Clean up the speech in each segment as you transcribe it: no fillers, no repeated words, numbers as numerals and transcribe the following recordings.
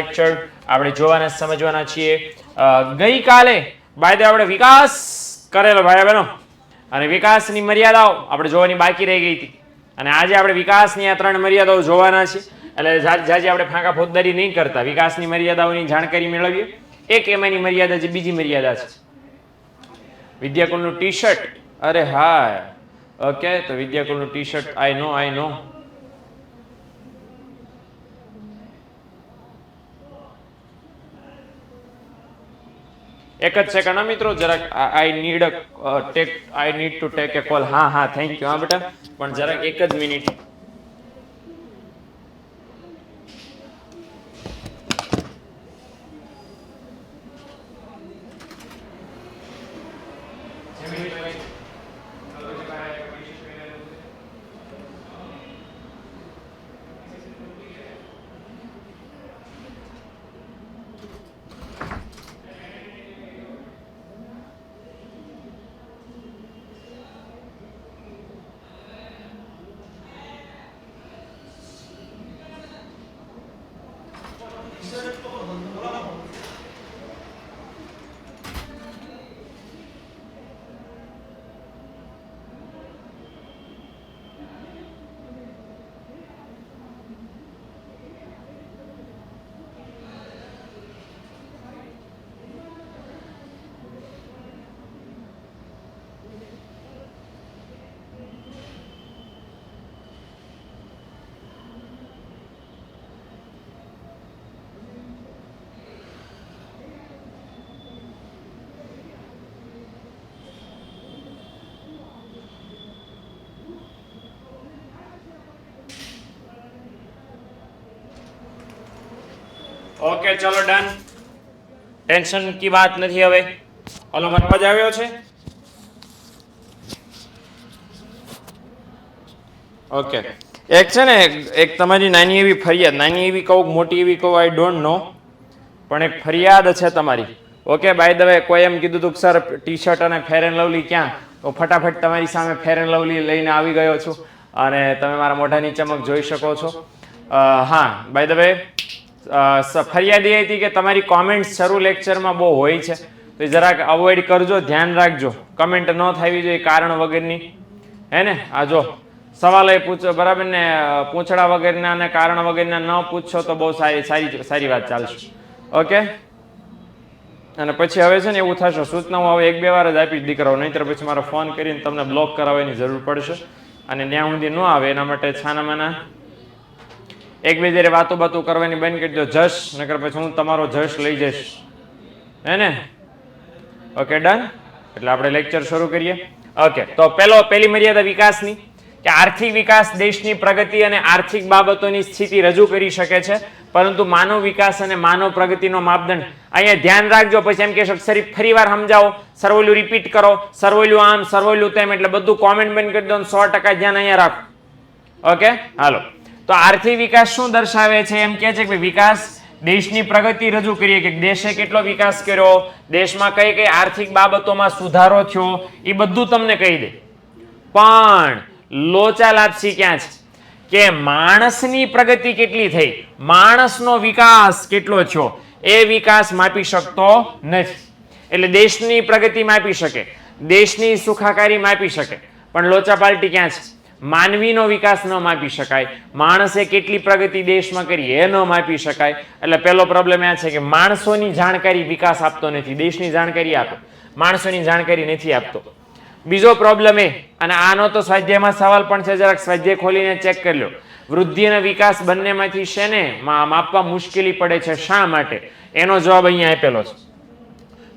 Lecture આપણે જોવાના સમજવાના છીએ. ગઈકાલે બાય આપણે વિકાસ કરેલો ભાઈ બહેનો અને વિકાસની મર્યાદાઓ આપણે જોવાની બાકી રહી ગઈ હતી અને આજે આપણે વિકાસની આ 3 મર્યાદાઓ જોવાના છે. એટલે જાજી આપણે ફાંકા ફોજદારી નહીં કરતા, વિકાસની મર્યાદાઓની જાણકારી મેળવીએ. એક એમાંની મર્યાદા જે બીજી મર્યાદા છે વિદ્યાકુલનું ટી શર્ટ. અરે હા, ઓકે, તો વિદ્યાકુલનું ટી શર્ટ આઈ નો એક જ સેકન્ડ મિત્રો, જરાક I need to take A call. હા થેન્ક યુ. હા બેટા, પણ જરાક એક જ મિનિટ. ઓકે ચલો ડન. ટેન્શન કી વાત નથી. હવે ઓલો અવાજ આવ્યો છે? ઓકે. એક છે ને એક તમારી નાની એવી ફરિયાદ, નાની એવી કહું મોટી એવી કહું આઈ ડોન્ટ નો, પણ એક ફરિયાદ છે તમારી. ઓકે, બાય ધ વે કોઈ એમ કીધું હતું કે સર ટી શર્ટ અને ફેર એન્ડ લવલી ક્યાં, તો ફટાફટ તમારી સામે ફેર એન્ડ લવલી લઈને આવી ગયો છું અને તમે મારા મોઢાની ચમક જોઈ શકો છો. હા, બાય ધ વે ફરિયાદ એ હતી કે તમારી કોમેન્ટ્સ શરૂ લેક્ચરમાં બહુ હોય છે, તો જરાક અવોઇડ કરજો, ધ્યાન રાખજો. કમેન્ટ ન થવી જોઈએ કારણ વગરની, હે ને? આ જો સવાલ એ પૂછો બરાબર ને, પૂછડા વગરના અને કારણ વગરના ન પૂછશો તો બહુ સારી વાત ચાલશે. ઓકે, અને પછી હવે છે ને એવું થશે, સૂચનાઓ હવે 1-2 વાર જ આપી દીકરાઓ, નહીંતર પછી મારો ફોન કરીને તમને બ્લોક કરાવવાની જરૂર પડશે અને ત્યાં સુધી ન આવે એના માટે છાનામાના 1-2 જયારે વાતો કરવાની બંધ કરી દો. જશ, નકર પછી હું તમારો જશ લઈ જઈશ, હે ને? Okay done. એટલે આપણે લેક્ચર શરૂ કરીએ. ઓકે, તો પહેલી મર્યાદા વિકાસની, કે આર્થિક વિકાસ દેશની પ્રગતિ અને આર્થિક બાબતોની સ્થિતિ રજૂ કરી શકે છે, પરંતુ માનવ વિકાસ અને માનવ પ્રગતિનો માપદંડ અહીંયા ધ્યાન રાખજો. પછી એમ કહેશો ફરીવાર સમજાવો, સરવોલ્યું રિપીટ કરો, સરવોલ્યું આમ, સરવોલ્યું તેમ, એટલે બધું કોમેન્ટ બંધ કરી દો અને 100% ધ્યાન અહીંયા રાખો. ઓકે, હાલો. તો આર્થિક વિકાસ શું દર્શાવે છે? એમ કહે છે કે વિકાસ દેશની પ્રગતિ રજૂ કરીએ, કે દેશે કેટલો વિકાસ કર્યો, દેશમાં કઈ કઈ આર્થિક બાબતોમાં સુધારો થયો, એ બધું તમને કહી દે. પણ લોચા લાપસી ક્યાં છે કે માણસની પ્રગતિ કેટલી થઈ, માણસનો વિકાસ કેટલો થયો, એ વિકાસ માપી શકતો નથી. એટલે દેશની પ્રગતિ માપી શકે, દેશની સુખાકારી માપી શકે, પણ લોચા પાલટી ક્યાં છે? માનવીનો વિકાસ ન માપી શકાય, માણસે કેટલી પ્રગતિ દેશમાં કરી એ ન માપી શકાય. એટલે પહેલો પ્રોબ્લેમ એ છે કે માણસોની જાણકારી વિકાસ આપતો નથી, દેશની જાણકારી આપે, માણસોની જાણકારી નથી આપતો. બીજો પ્રોબ્લેમ એ, અને આનો તો સ્વાધ્યાયમાં સવાલ પણ છે, જરાક સ્વાધ્યાય ખોલીને ચેક કરી લો. વૃદ્ધિ અને વિકાસ બંનેમાંથી શેને માપવા મુશ્કેલી પડે છે, શા માટે? એનો જવાબ અહીંયા આપેલો છે.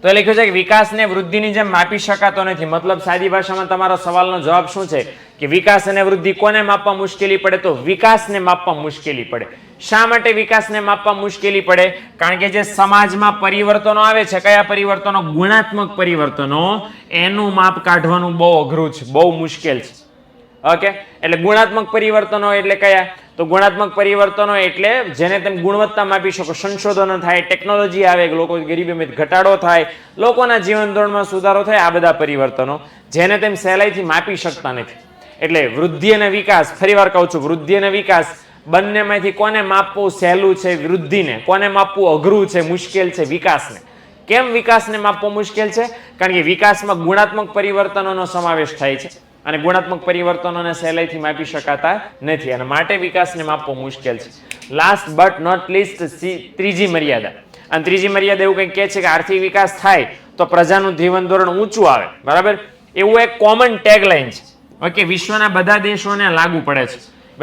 તો એ લખ્યું છે કે વિકાસને વૃદ્ધિની જેમ માપી શકાતો નથી. મતલબ સાદી ભાષામાં તમારો સવાલનો જવાબ શું છે કે વિકાસ અને વૃદ્ધિ કોને માપવા મુશ્કેલી પડે? તો વિકાસને માપવા મુશ્કેલી પડે. શા માટે વિકાસને માપવા મુશ્કેલી પડે? કારણ કે જે સમાજમાં પરિવર્તનો આવે છે, કયા પરિવર્તનો? ગુણાત્મક પરિવર્તનો, એનું માપ કાઢવાનું બહુ અઘરું છે, બહુ મુશ્કેલ છે. ઓકે, એટલે ગુણાત્મક પરિવર્તનો એટલે કયા? તો ગુણાત્મક પરિવર્તનો એટલે જેને તમે ગુણવત્તા માપી શકો, સંશોધનો થાય, ટેકનોલોજી આવે, લોકો ગરીબીમાં ઘટાડો થાય, લોકોના જીવન ધોરણમાં સુધારો થાય, આ બધા પરિવર્તનો જેને તેમ સહેલાઈથી માપી શકતા નથી. એટલે વૃદ્ધિ અને વિકાસ, ફરીવાર કહું છું, વૃદ્ધિ અને વિકાસ બંનેમાંથી કોને માપવું સહેલું છે? વૃદ્ધિને. કોને માપવું અઘરું છે, મુશ્કેલ છે? વિકાસને. કેમ વિકાસને માપવો મુશ્કેલ છે? કારણ કે વિકાસમાં ગુણાત્મક પરિવર્તનોનો સમાવેશ થાય છે અને ગુણાત્મક પરિવર્તનોને સહેલાઈથી માપી શકાતા નથી અને માટે વિકાસને માપવો મુશ્કેલ છે. લાસ્ટ બટ નોટ લીસ્ટ ત્રીજી મર્યાદા. અને ત્રીજી મર્યાદા એવું કંઈક કહે છે કે આર્થિક વિકાસ થાય તો પ્રજાનું જીવન ધોરણ ઊંચું આવે. બરાબર, એવું એક કોમન ટેગલાઇન છે. ઓકે, વિશ્વના બધા દેશોને લાગુ પડે છે.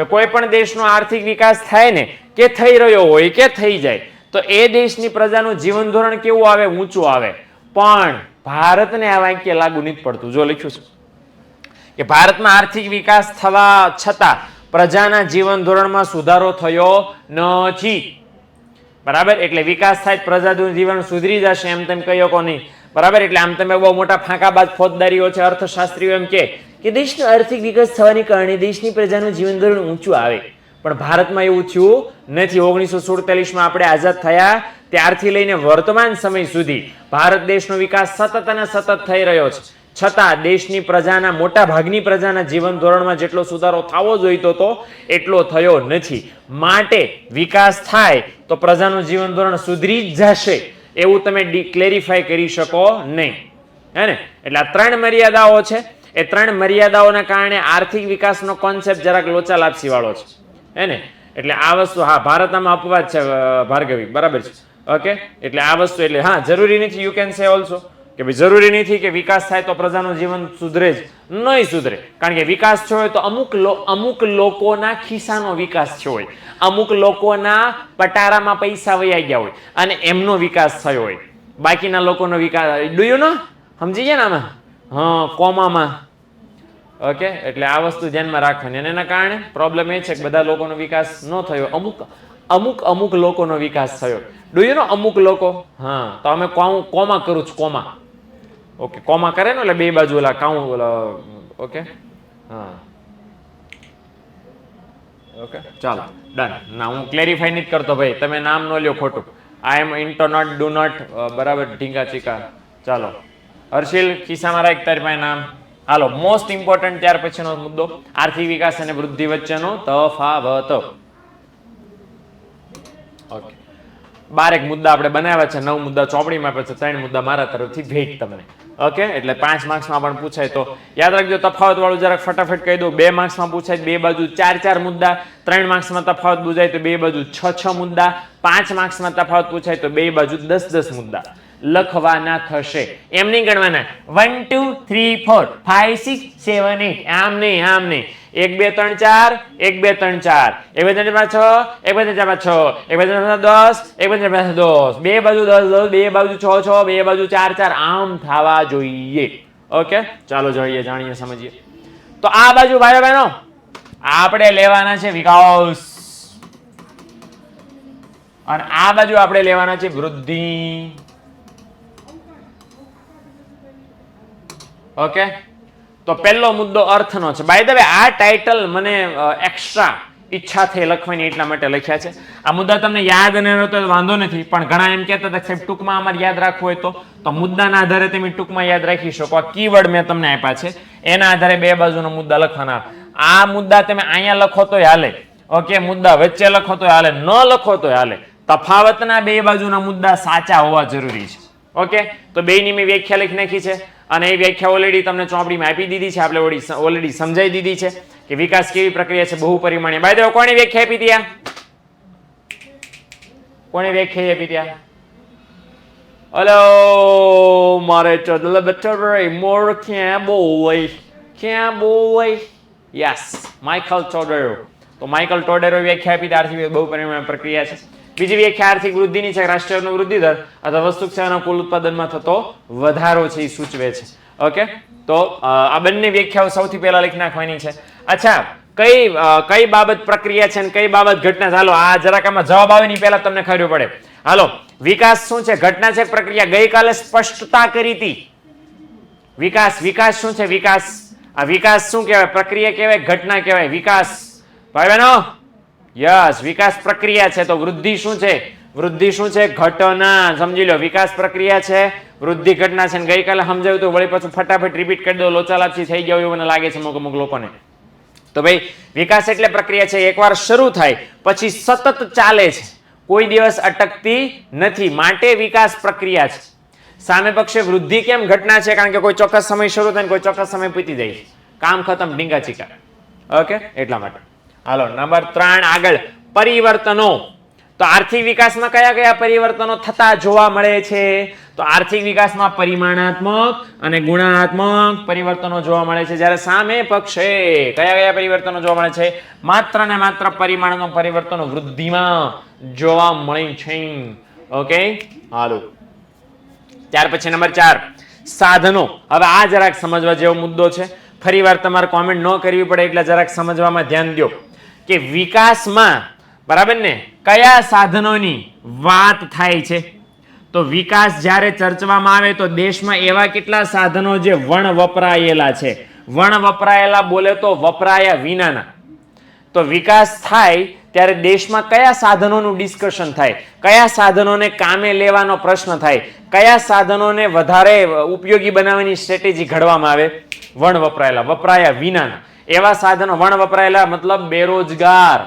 કોઈ પણ દેશનો આર્થિક વિકાસ થાય ને કે થઈ રહ્યો હોય કે થઈ જાય તો એ દેશની પ્રજાનું જીવન ધોરણ કેવું આવે? ઊંચું આવે. પણ ભારતને આ વાક્ય લાગુ નથી પડતું. જો લખ્યું છે કે ભારતમાં આર્થિક વિકાસ થવા છતાં પ્રજાના જીવન ધોરણમાં સુધારો થયો નથી. બરાબર, એટલે વિકાસ થાય પ્રજાનું જીવન સુધરી જશે એમ તેમ કહી શકો નહીં. બરાબર, એટલે આમ તમે બહુ મોટા ફાંકાબાજ ફોજદારીઓ છે, અર્થશાસ્ત્રીઓ એમ કે દેશનો આર્થિક વિકાસ થવાને કારણે દેશની પ્રજાનું જીવન ધોરણ ઊંચું આવે. પણ ભારતમાં એવું થયું નથી. 1947માં આપણે આઝાદ થયા ત્યારથી લઈને વર્તમાન સમય સુધી ભારત દેશનો વિકાસ સતત અને સતત થઈ રહ્યો છે. છતાં દેશની પ્રજાના મોટા ભાગની પ્રજાના જીવન ધોરણમાં જેટલો સુધારો થવો જોઈતો હતો એટલો થયો નથી. માટે વિકાસ થાય તો પ્રજાનું જીવન ધોરણ સુધરી જ જશે એવું તમે ક્લેરિફાય કરી શકો નહીં. હે ને? એટલે આ ત્રણ મર્યાદાઓ છે. એ ત્રણ મર્યાદાઓના કારણે આર્થિક વિકાસનો કોન્સેપ્ટ જરાક લોચા લાપસી વાળો છે. હે ને? એટલે આ વસ્તુ હા ભારતમાં અપવાદ છે ભાર્ગવી. બરાબર છે. ઓકે, એટલે આ વસ્તુ એટલે હા જરૂરી નથી. યુ કેન સે ઓલ્સો કે ભાઈ જરૂરી નથી કે વિકાસ થાય તો પ્રજાનું જીવન સુધરે જ નહીં. સુધરે. કારણ કે વિકાસ થયો હોય તો અમુક લોકોના ખિસ્સાનો વિકાસ થયો હોય, અમુક લોકોના પટારામાં પૈસા વયા ગયા હોય અને એમનો વિકાસ થયો હોય. બાકીના લોકોનો વિકાસ ડુ યુ નો સમજી ગયા ને આમાં? હા, કોમામાં. ઓકે, એટલે આ વસ્તુ ધ્યાનમાં રાખવાની અને એના કારણે પ્રોબ્લેમ એ છે કે બધા લોકોનો વિકાસ ન થયો, અમુક લોકોનો વિકાસ થયો. ડુ યુ નો અમુક લોકો? હા, તો અમે કોમા કરું છું. કોમા. ઓકે, કોમા કરે ને એટલે બે બાજુ ઓલા કાઉન્ટ ઓલા. ઓકે, હા, ઓકે, ચાલો ડન. ના, હું ક્લેરિફાઈ નથી કરતો ભાઈ, તમે નામ ન લ્યો ખોટું. આઈ એમ ઇન્ટો નોટ ડુ નોટ. બરાબર, ઢીંગા ચીકા. ચાલો હર્ષિલ, ખિસ્સામાં રાખ તારી પાસે નામ. હાલો, મોસ્ટ ઇમ્પોર્ટન્ટ ત્યાર પછીનો મુદ્દો આર્થિક વિકાસ અને વૃદ્ધિ વચ્ચેનો તફાવત. ઓકે, 12 મુદ્દા આપણે બનાવ્યા છે, 9 મુદ્દા ચોપડીમાં આપ્યા છે, 3 મુદ્દા મારા તરફથી ભેટ તમને. ઓકે, એટલે 5 માર્ક્સમાં પણ પૂછાય તો યાદ રાખજો. તફાવત વાળું જરાક ફટાફટ કહી દઉં. 2 માર્ક્સમાં પૂછાય 2 બાજુ 4 મુદ્દા. 3 માર્ક્સમાં તફાવત પૂછાય તો 2 બાજુ 6 મુદ્દા. 5 માર્ક્સમાં તફાવત પૂછાય તો 2 બાજુ 10 મુદ્દા લખવાના થશે. એમ નહીં ગણવાના 1 2 3 4 5 6 7 8. આમ નહીં, આમ નહીં. 1 2 3 4 1 2 3 4 1 2 3 4 6 1 2 3 4 6 1 2 3 4 10 1 2 3 4 10. 2 બાજુ 10 10, 2 બાજુ 6 6, 2 બાજુ 4 4. આમ થવા જોઈએ. ઓકે, ચાલો જોઈએ, જાણીએ, સમજીએ. તો આ બાજુ ભાઈઓ બહેનો આપણે લેવાના છે વિકાસ અને આ બાજુ આપણે લેવાના છે વૃદ્ધિ. ઓકે, તો પહેલો મુદ્દો અર્થનો છે. બાય ધ વે આ ટાઇટલ મને એક્સ્ટ્રા ઈચ્છા થઈ લખવાની એટલા માટે લખ્યા છે. આ મુદ્દા તમને યાદ ન હોય તો વાંધો નથી, પણ ઘણા એમ કહેતા હતા સાહેબ ટૂંકમાં અમારે યાદ રાખવું હોય તો મુદ્દાના આધારે તમે ટૂંકમાં યાદ રાખી શકો. આ કીવર્ડ મેં તમને આપ્યા છે, એના આધારે બે બાજુના મુદ્દા લખવાના. આ મુદ્દા તમે અહીંયા લખો તો હાલે. ઓકે, મુદ્દા વચ્ચે લખો તો હાલે, ન લખો તો હાલે. તફાવતના બે બાજુના મુદ્દા સાચા હોવા જરૂરી છે. ઓકે, તો બેયની મેં વ્યાખ્યા લખી નાખી છે અને એ વ્યાખ્યા ઓલરેડી તમને ચોપડીમાં આપી દીધી છે. આપણે ઓલરેડી સમજાવી દીધી છે કે વિકાસ કેવી પ્રક્રિયા છે, બહુપરિમાણીય. બાય ધ વે કોની વ્યાખ્યા આપી હતી? કોની વ્યાખ્યા આપી હતી? હલો મારે ચડલ બેટર મોર ક્યાં બોય યસ માઇકલ ટોડેરો. તો માઇકલ ટોડેરો વ્યાખ્યા આપી આર્થિક બહુપરિમાણીય પ્રક્રિયા છે. બીજી વ્યાખ્યા આર્થિક વૃદ્ધિની છે, રાષ્ટ્રનો વૃદ્ધિ દર અથવા વસ્તુ સેવાના કુલ ઉત્પાદનમાં થતો વધારો છે એ સૂચવે છે. ઓકે, તો આ બંને વ્યાખ્યાઓ સૌથી પહેલા લખી નાખવાની છે. અચ્છા, કઈ બાબત પ્રક્રિયા છે અને કઈ બાબત ઘટના છે? હાલો આ જરાક આમાં જવાબ આવે ની પહેલા તમને ખબર પડે. હાલો, વિકાસ શું છે, ઘટના છે, પ્રક્રિયા? ગઈકાલે સ્પષ્ટતા કરી હતી. વિકાસ શું છે? વિકાસ, આ વિકાસ શું કહેવાય? પ્રક્રિયા કહેવાય, ઘટના કહેવાય? વિકાસ ભાઈ બહેનો યસ, વિકાસ પ્રક્રિયા છે. તો વૃદ્ધિ શું છે? વૃદ્ધિ શું છે? ઘટના. સમજી લો, વિકાસ પ્રક્રિયા છે, વૃદ્ધિ ઘટના છે. ગઈકાલે સમજાવ્યું તો વળી પાછું ફટાફટ રિપીટ કરી દો. લોચાલાપસી થઈ ગયો એવું મને લાગે છે અમુક લોકોને. તો ભાઈ વિકાસ એટલે પ્રક્રિયા છે, એકવાર શરૂ થાય પછી સતત ચાલે છે, કોઈ દિવસ અટકતી નથી, માટે વિકાસ પ્રક્રિયા છે. સામે પક્ષે વૃદ્ધિ કેમ ઘટના છે? કારણ કે કોઈ ચોક્કસ સમય શરૂ થાય ને કોઈ ચોક્કસ સમય પતી જાય છે, કામ ખતમ, ડીંગા ચીકા. ઓકે, એટલા માટે. હાલો નંબર 3 આગળ, પરિવર્તનો. તો આર્થિક વિકાસમાં કયા કયા પરિવર્તનો થતા જોવા મળે છે? તો આર્થિક વિકાસમાં પરિમાણાત્મક અને ગુણાત્મક પરિવર્તનો જોવા મળે છે, જ્યારે સામે પક્ષે કયા કયા પરિવર્તનો જોવા મળે છે? માત્ર ને માત્ર પરિમાણનો પરિવર્તનો વૃદ્ધિમાં જોવા મળે છે. ઓકે, હાલો ત્યાર પછી નંબર 4 સાધનો. હવે આ જરાક સમજવા જેવો મુદ્દો છે, ફરીવાર તમારે કોમેન્ટ ન કરવી પડે એટલે જરાક સમજવામાં ધ્યાન દો કે વિકાસમાં, બરાબર ને, કયા સાધનોની વાત થાય છે? તો વિકાસ જ્યારે ચર્ચવામાં આવે તો દેશમાં એવા કેટલા સાધનો જે વણ વપરાયેલા છે, વણ વપરાયેલા બોલે તો વપરાયા વિનાના. તો વિકાસ થાય ત્યારે દેશમાં કયા સાધનોનું ડિસ્કશન થાય, કયા સાધનોને કામે લેવાનો પ્રશ્ન થાય, કયા સાધનોને વધારે ઉપયોગી બનાવવાની સ્ટ્રેટેજી ઘડવામાં આવે? વણ વપરાયેલા, વપરાયા વિનાના એવા સાધનો. વણ વપરાયેલા મતલબ બેરોજગાર.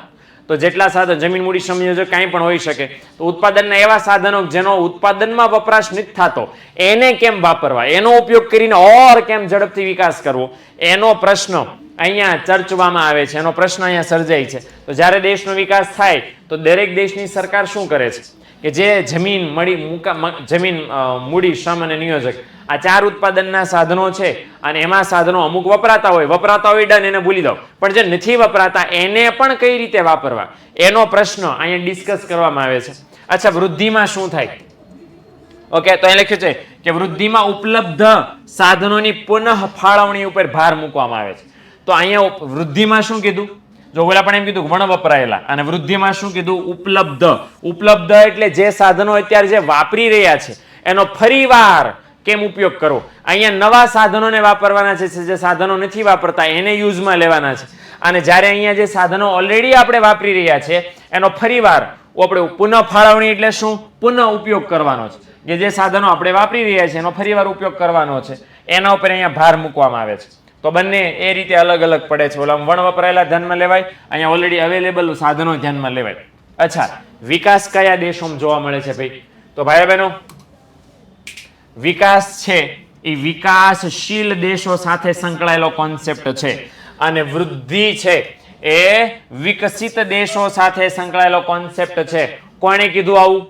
તો જેટલા સાધનો, જમીન મૂડી સંયોજક કાંઈ પણ હોઈ શકે. તો ઉત્પાદનના એવા સાધનો જેનો ઉત્પાદનમાં વપરાશ નથી થતો એને કેમ વાપરવા, એનો ઉપયોગ કરીને ઓર કેમ ઝડપથી વિકાસ કરવો, એનો પ્રશ્ન અહીંયા ચર્ચવામાં આવે છે, એનો પ્રશ્ન અહીંયા સર્જાય છે. તો જ્યારે દેશનો વિકાસ થાય તો દરેક દેશની સરકાર શું કરે છે કે જે જમીન જમીન, મૂડી, શ્રમ અને નિયોજક, આ 4 ઉત્પાદનના સાધનો છે અને એમાં સાધનો અમુક વપરાતા હોય ડન, એને ભૂલી દો. પણ જે નથી વપરાતા એને પણ કઈ રીતે વાપરવા, એનો પ્રશ્ન અહીંયા ડિસ્કસ કરવામાં આવે છે. અચ્છા, વૃદ્ધિમાં શું થાય? ઓકે, તો અહીં લખ્યું છે કે વૃદ્ધિમાં ઉપલબ્ધ સાધનોની પુનઃ ફાળવણી ઉપર ભાર મૂકવામાં આવે છે. તો અહીંયા વૃદ્ધિમાં શું કીધું? જો ઓલા પણ એમ કીધું વણ વપરાયેલા, અને વૃદ્ધિમાં શું કીધું? ઉપલબ્ધ. ઉપલબ્ધ એટલે જે સાધનો અત્યારે જે વાપરી રહ્યા છે એનો ફરીવાર કેમ ઉપયોગ કરવો. અહીંયા નવા સાધનોને વાપરવાના છે, જે સાધનો નથી વાપરતા એને યુઝમાં લેવાના છે. અને જ્યારે અહીંયા જે સાધનો ઓલરેડી આપણે વાપરી રહ્યા છે એનો ફરીવાર આપણે પુનઃ ફાળવણી એટલે શું? પુનઃ ઉપયોગ કરવાનો છે. કે જે સાધનો આપણે વાપરી રહ્યા છે એનો ફરીવાર ઉપયોગ કરવાનો છે, એના ઉપર અહીંયા ભાર મૂકવામાં આવે છે. તો બંને એ રીતે અલગ અલગ પડે છે. ઓલા વણ વપરાયેલા ધ્યાનમાં લેવાય, અહીંયા ઓલરેડી અવેલેબલ સાધનો ધ્યાનમાં લેવાય. અચ્છા, વિકાસ કયા દેશોમાં જોવા મળે છે ભાઈ? તો ભાઈ બહેનો, વિકાસ છે એ વિકાસશીલ દેશો સાથે સંકળાયેલો કોન્સેપ્ટ છે, અને વૃદ્ધિ છે એ વિકસિત દેશો સાથે સંકળાયેલો કોન્સેપ્ટ છે. કોણે કીધું આવું?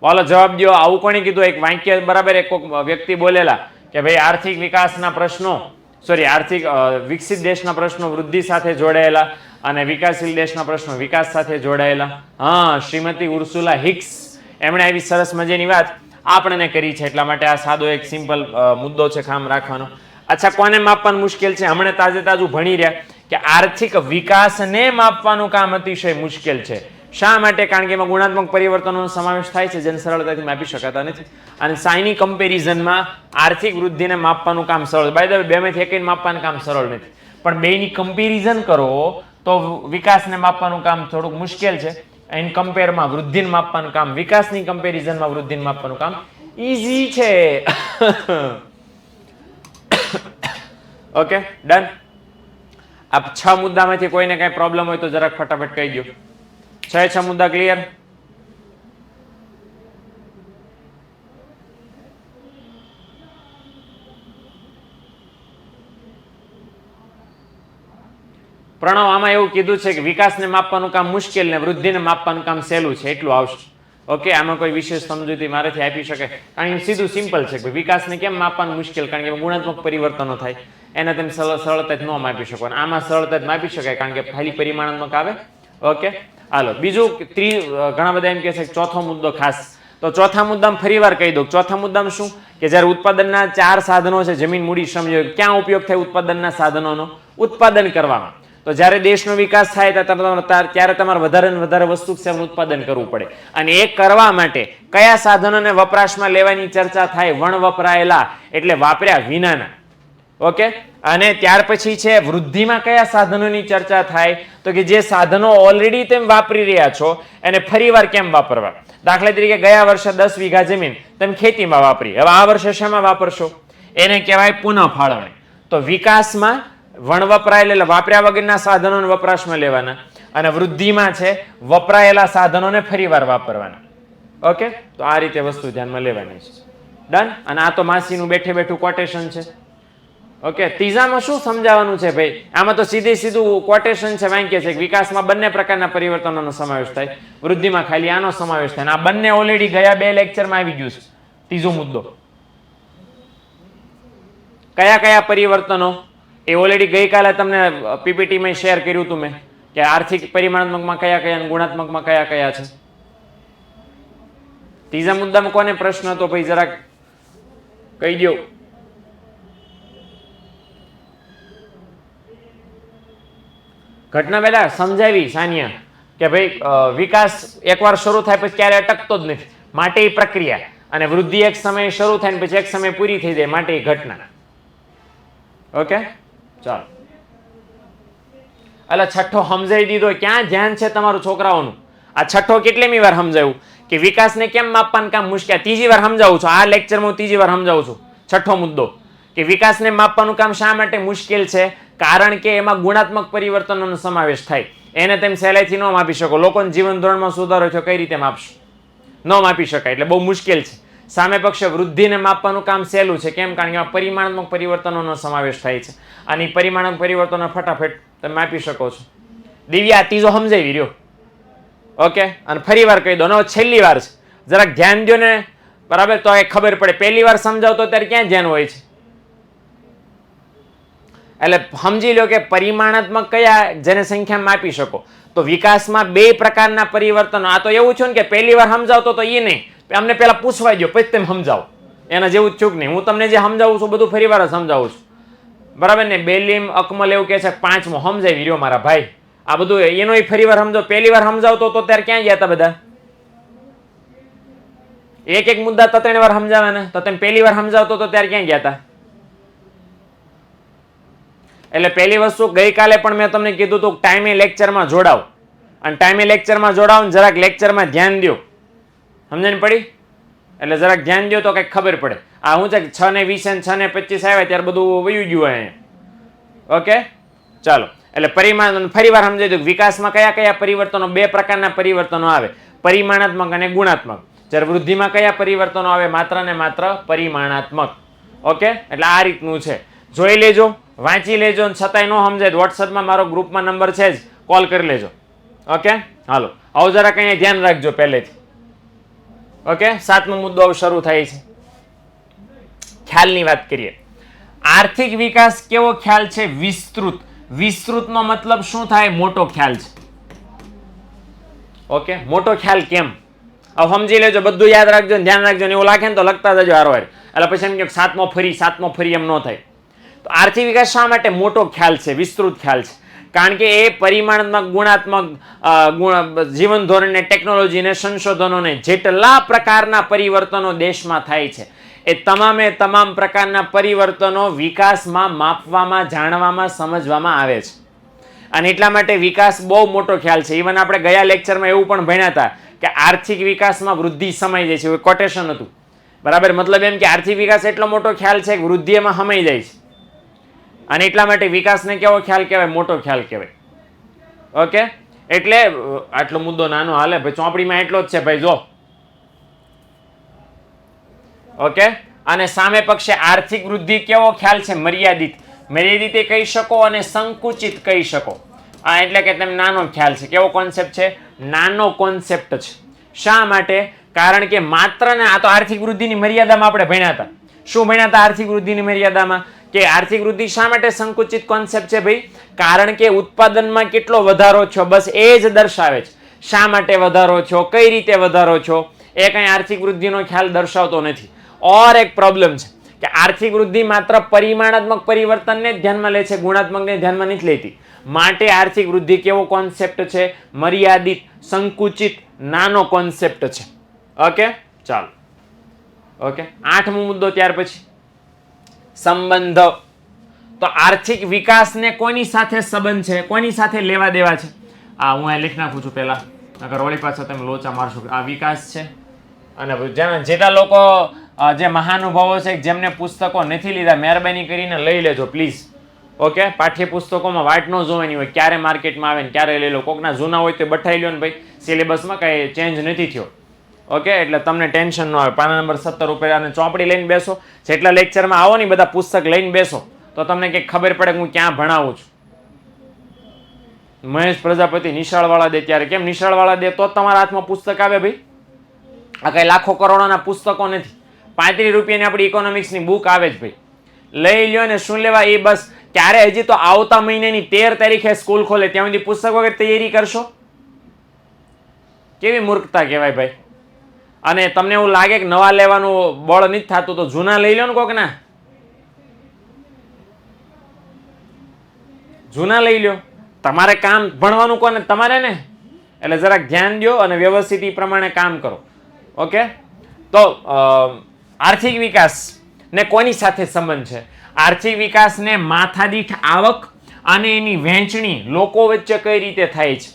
બોલો જવાબ દો. આવું કોણે કીધું? એક વાક્ય બરાબર એક વ્યક્તિ બોલેલા કે ભાઈ આર્થિક વિકાસના પ્રશ્નો, આર્થિક વિકસિત દેશના પ્રશ્નો વૃદ્ધિ સાથે જોડાયેલા અને વિકાસશીલ દેશના પ્રશ્નો વિકાસ સાથે જોડાયેલા. હા, શ્રીમતી ઉર્સુલા હિક્સ, એમણે આવી સરસ મજાની વાત આપણને કરી છે. એટલા માટે આ સાદો એક સિમ્પલ મુદ્દો છે કામ રાખવાનો. અચ્છા, કોને માપવાનું મુશ્કેલ છે? હમણાં તાજું ભણી રહ્યા કે આર્થિક વિકાસને માપવાનું કામ અતિશય મુશ્કેલ છે. શા માટે? કારણ કે એમાં ગુણાત્મક પરિવર્તનોનો સમાવેશ થાય છે જેને સરળતાથી માપી શકાતા નથી. અને સાઈની કમ્પેરિઝનમાં આર્થિક વૃદ્ધિને માપવાનું કામ સરળ. બાય ધ વે, બેમાંથી એકને માપવાનું કામ સરળ નથી, પણ બેની કમ્પેરિઝન કરો તો વિકાસને માપવાનું કામ થોડુંક મુશ્કેલ છે. ઇન કમ્પેરમાં વૃદ્ધિને માપવાનું કામ, વિકાસની કમ્પેરિઝનમાં વૃદ્ધિને માપવાનું કામ ઈઝી છે. Okay, done. આ 6 મુદ્દામાંથી કોઈને કઈ પ્રોબ્લેમ હોય તો જરાક ફટાફટ કહી દો. 6 મુદ્દા ક્લિયર? પ્રણવ, આમાં એવું કીધું છે કે વિકાસને માપવાનું કામ મુશ્કેલ ને વૃદ્ધિને માપવાનું કામ સહેલું છે, એટલું આવશે. ઓકે, આમાં કોઈ વિશેષ સમજૂતી મારેથી આપી શકે? કારણ કે સીધું સિમ્પલ છે કે વિકાસને કેમ માપવાનું મુશ્કેલ? કારણ કે ગુણાત્મક પરિવર્તનો થાય, એને તમે સરળતાથી ન માપી શકો. આમાં સરળતાથી માપી શકાય કારણ કે ખાલી પરિમાણાત્મક આવે. ઓકે, હાલો બીજું ઘણા બધા એમ કહે છે ચોથો મુદ્દો ખાસ. તો ચોથા મુદ્દામાં ફરીવાર કહી દઉં. ચોથા મુદ્દામાં શું કે જ્યારે ઉત્પાદનના 4 સાધનો છે, જમીન, મૂડી, શ્રમ, ક્યાં ઉપયોગ થાય ઉત્પાદનના સાધનોનો? ઉત્પાદન કરવામાં. તો જ્યારે દેશનો વિકાસ થાય ત્યારે તમારે વધારે ને વધારે વસ્તુ સેવાનું ઉત્પાદન કરવું પડે, અને એ કરવા માટે કયા સાધનોને વપરાશમાં લેવાની ચર્ચા થાય? વણ વપરાયેલા એટલે વાપર્યા વિનાના. ઓકે, અને ત્યાર પછી છે વૃદ્ધિમાં કયા સાધનોની ચર્ચા થાય? તો કે જે સાધનો ઓલરેડી તેમ વાપરી રહ્યા છો એને ફરીવાર કેમ વાપરવા? દાખલા તરીકે ગયા વર્ષે 10 વીઘા જમીન તમે ખેતીમાં વાપરી, હવે આ વર્ષે શેમાં વાપરશો? એને કહેવાય પુનઃ ફાળવણી. તો વિકાસમાં વણ વપરાયેલ એટલે વાપર્યા વગરના સાધનોને વપરાશમાં લેવાના, અને વૃદ્ધિમાં છે વપરાયેલા સાધનોને ફરીવાર વાપરવાના. ઓકે, તો આ રીતે વસ્તુ ધ્યાનમાં લેવાની છે. ડન. અને આ તો માસીનું બેઠે બેઠું કોટેશન છે. ઓકે, ત્રીજામાં શું સમજાવવાનું છે ભાઈ? આમાં તો સીધું કોટેશન છે, વાક્ય છે કે વિકાસમાં બંને પ્રકારના પરિવર્તનોનો સમાવેશ થાય, વૃદ્ધિમાં ખાલી આનો સમાવેશ થાય. આ બંને ઓલરેડી ગયા 2 લેક્ચરમાં આવી ગયું છે. ત્રીજો મુદ્દો કયા કયા પરિવર્તનો, એ ઓલરેડી ગઈકાલે તમને પીપીટીમાં શેર કર્યું હતું મેં, કે આર્થિક પરિમાણાત્મકમાં કયા કયા અને ગુણાત્મકમાં કયા કયા છે. ત્રીજા મુદ્દામાં કોને પ્રશ્ન હતો ભાઈ જરાક કહી દો. ઘટના પહેલા સમજાવી સાનિયા કે ભાઈ વિકાસ એકવાર શરૂ થાય પછી ક્યારે અટકતો જ નથી, માટે એ પ્રક્રિયા, અને વૃદ્ધિ એક સમયે શરૂ થાય ને પછી એક સમય પૂરી થઈ જાય, માટે એ ઘટના. ઓકે, ચાલો. એટલે છઠ્ઠો સમજાવી દીધો. ક્યાં ધ્યાન છે તમારું છોકરાઓનું? આ છઠ્ઠો કેટલીમી વાર સમજાવ્યું કે વિકાસને કેમ માપવાનું કામ મુશ્કેલ? ત્રીજી વાર સમજાવું છું આ લેક્ચરમાં, હું ત્રીજી વાર સમજાવું છું. છઠ્ઠો મુદ્દો કે વિકાસને માપવાનું કામ શા માટે મુશ્કેલ છે? કારણ કે એમાં ગુણાત્મક પરિવર્તનોનો સમાવેશ થાય. એને તેમ સહેલાઈથી ન માપી શકો. લોકોના જીવન ધોરણમાં સુધારો છે, કઈ રીતે માપશો? ન માપી શકાય, એટલે બહુ મુશ્કેલ છે. સામે પક્ષે વૃદ્ધિને માપવાનું કામ સહેલું છે. કેમ? કારણ કે એમાં પરિમાણાત્મક પરિવર્તનોનો સમાવેશ થાય છે, અને પરિમાણાત્મક પરિવર્તનો ફટાફટ તમે માપી શકો છો. દિવ્યા ત્રીજો સમજાવી રહ્યો. ઓકે, અને ફરી વાર કહી દો, અને છેલ્લી વાર છે, જરાક ધ્યાન દો ને, બરાબર? તો એ ખબર પડે. પહેલી વાર સમજાવતો ત્યારે ક્યાં ધ્યાન હોય છે? એટલે સમજી લો કે પરિમાણાત્મક કયા, જેને સંખ્યા માપી શકો. તો વિકાસમાં 2 પ્રકારના પરિવર્તનો. આ તો એવું છે ને કે પહેલી વાર સમજાવતો તો એ નહીં, અમને પહેલા પૂછવા દો પછી તમે સમજાવો. એના જેવું જ ચૂક નહીં. હું તમને જે સમજાવું છું બધું ફરી વાર સમજાવું છું, બરાબર ને? બેલીમ અકમલ એવું કહે છે 5મો સમજાવી રહ્યો મારા ભાઈ. આ બધું એનો ફરી વાર સમજાવ. પહેલી વાર સમજાવતો તો ત્યારે ક્યાં ગયા હતા બધા? એક મુદ્દા 3 વાર સમજાવવાના. તો તમે પહેલી વાર સમજાવતો તો ત્યારે ક્યાં ગયા હતા? એટલે પહેલી વસ્તુ ગઈકાલે પણ મેં તમને કીધું હતું, ટાઈમે લેક્ચરમાં જોડાવ, અને ટાઈમે લેક્ચરમાં જોડાવ ને જરાક લેક્ચરમાં ધ્યાન દો. સમજણ પડી? એટલે જરાક ધ્યાન દો તો કંઈક ખબર પડે. આ હું છે 6 ને 20 અને 6 ને 25 આવ્યા ત્યારે બધું વયું ગયું અહીંયા. ઓકે, ચાલો. એટલે પરિમાણ ફરી વાર સમજાવી દઉં. વિકાસમાં કયા કયા પરિવર્તનો? 2 પ્રકારના પરિવર્તનો આવે, પરિમાણાત્મક અને ગુણાત્મક. જ્યારે વૃદ્ધિમાં કયા પરિવર્તનો આવે? માત્ર ને માત્ર પરિમાણાત્મક. ઓકે, એટલે આ રીતનું છે. જોઈ લેજો, વાંચી લેજો, અને છતાંય ન સમજાય વોટ્સઅપમાં મારો ગ્રુપમાં નંબર છે જ, કોલ કરી લેજો. ઓકે, હાલો. આવું જરા કંઈ ધ્યાન રાખજો પહેલેથી. ઓકે, 7મો મુદ્દો હવે શરૂ થાય છે. ખ્યાલની વાત કરીએ. આર્થિક વિકાસ કેવો ખ્યાલ છે? વિસ્તૃત. વિસ્તૃતનો મતલબ શું થાય? મોટો ખ્યાલ છે. ઓકે, મોટો ખ્યાલ કેમ? હવે સમજી લેજો, બધું યાદ રાખજો, ધ્યાન રાખજો. ને એવું લાગે ને તો લખતા જજો હારો હાર. એટલે પછી એમ કે 7મો ફરી એમ ન થાય. તો આર્થિક વિકાસ શા માટે મોટો ખ્યાલ છે, વિસ્તૃત ખ્યાલ છે? કારણ કે એ પરિમાણાત્મક, ગુણાત્મક, જીવન ધોરણ ને ટેકનોલોજી ને સંશોધનોને જેટલા પ્રકારના પરિવર્તનો દેશમાં થાય છે, એ તમામે તમામ પ્રકારના પરિવર્તનો વિકાસમાં માપવામાં, જાણવામાં, સમજવામાં આવે છે. અને એટલા માટે વિકાસ બહુ મોટો ખ્યાલ છે. ઇવન આપણે ગયા લેક્ચરમાં એવું પણ ભણ્યા હતા કે આર્થિક વિકાસમાં વૃદ્ધિ સમાઈ જાય છે. કોટેશન હતું, બરાબર? મતલબ એમ કે આર્થિક વિકાસ એટલો મોટો ખ્યાલ છે કે વૃદ્ધિ એમાં સમાઈ જાય છે. અને એટલા માટે વિકાસને કેવો ખ્યાલ કહેવાય? મોટો ખ્યાલ કહેવાય. ઓકે, એટલે આટલો મુદ્દો નાનો હાલે ભાઈ, ચોપડીમાં એટલો જ છે ભાઈ, જો. ઓકે, અને સામે પક્ષે આર્થિક વૃદ્ધિ કેવો ખ્યાલ છે? મર્યાદિત. મર્યાદિત એ કહી શકો અને સંકુચિત કહી શકો. આ એટલે કે તમે નાનો ખ્યાલ છે. કેવો કોન્સેપ્ટ છે? નાનો કોન્સેપ્ટ છે. શા માટે? કારણ કે માત્ર ને આ તો આર્થિક વૃદ્ધિની મર્યાદામાં આપણે ભણ્યા હતા. શું ભણ્યા હતા આર્થિક વૃદ્ધિની મર્યાદામાં? કે આર્થિક વૃદ્ધિ શા માટે સંકુચિત કોન્સેપ્ટ છે ભાઈ? કારણ કે ઉત્પાદનમાં કેટલો વધારો છો, બસ એ જ દર્શાવે છે. શા માટે વધારો છો, કઈ રીતે વધારો છો, એ કઈ આર્થિક વૃદ્ધિનો ખ્યાલ દર્શાવતો નથી. ઓર એક પ્રોબ્લેમ છે કે આર્થિક વૃદ્ધિ માત્ર પરિમાણાત્મક પરિવર્તનને જ ધ્યાનમાં લે છે, ગુણાત્મકને ધ્યાનમાં નથી લેતી. માટે આર્થિક વૃદ્ધિ કેવો કોન્સેપ્ટ છે? મર્યાદિત, સંકુચિત, નાનો કોન્સેપ્ટ છે. ઓકે, ચાલો. ઓકે, 8મો મુદ્દો ત્યાર પછી સંબંધ. તો આર્થિક વિકાસને કોની સાથે સંબંધ છે, કોની સાથે લેવા દેવા છે? હું અહીં લખી નાખું છું પહેલા, નકર વળી પાછા તમે લોચા મારશો. આ વિકાસ છે, અને જેટલા લોકો જે મહાનુભાવો છે જેમને પુસ્તકો નથી લીધા, મહેરબાની કરીને લઈ લેજો પ્લીઝ. ઓકે, પાઠ્યપુસ્તકોમાં વાટ ન જોવાની હોય, ક્યારે માર્કેટમાં આવે ને ક્યારે લઈ લો. કોકના જૂના હોય તો બઠાઈ લો ને ભાઈ, સિલેબસમાં કાંઈ ચેન્જ નથી થયો. ઓકે, એટલે તમને ટેન્શન ન આવે. પાના નંબર 17 ઉપર અને ચોપડી લઈને બેસો, જેટલા લેક્ચરમાં આવો ને બધા પુસ્તક લઈને બેસો તો તમને કંઈક ખબર પડે કે હું ક્યાં ભણાવું છું. મહેશ પ્રજાપતિ નિશાળવાળા દે ત્યારે કેમ નિશાળવાળા દે તો તમારા હાથમાં પુસ્તક આવે ભાઈ? આ કઈ લાખો કરોડોના પુસ્તકો નથી. 35 રૂપિયાની આપણી ઇકોનોમિક્સની બુક આવે જ ભાઈ, લઈ લ્યો ને શું લેવા એ બસ. ક્યારે હજી તો આવતા મહિનાની 13 તારીખે સ્કૂલ ખોલે ત્યાં સુધી પુસ્તક વગર તૈયારી કરશો? કેવી મૂર્ખતા કહેવાય ભાઈ. અને તમને એવું લાગે કે નવા લેવાનું બળ નથી થતું તો જૂના લઈ લો ને કોક ના, જૂના લઈ લો. તમારે કામ ભણવાનું કોને? તમારે ને. એટલે જરાક ધ્યાન દો અને વ્યવસ્થિત એ પ્રમાણે કામ કરો. ઓકે, તો આર્થિક વિકાસ ને કોની સાથે સંબંધ છે? આર્થિક વિકાસને માથાદીઠ આવક અને એની વહેંચણી લોકો વચ્ચે કઈ રીતે થાય છે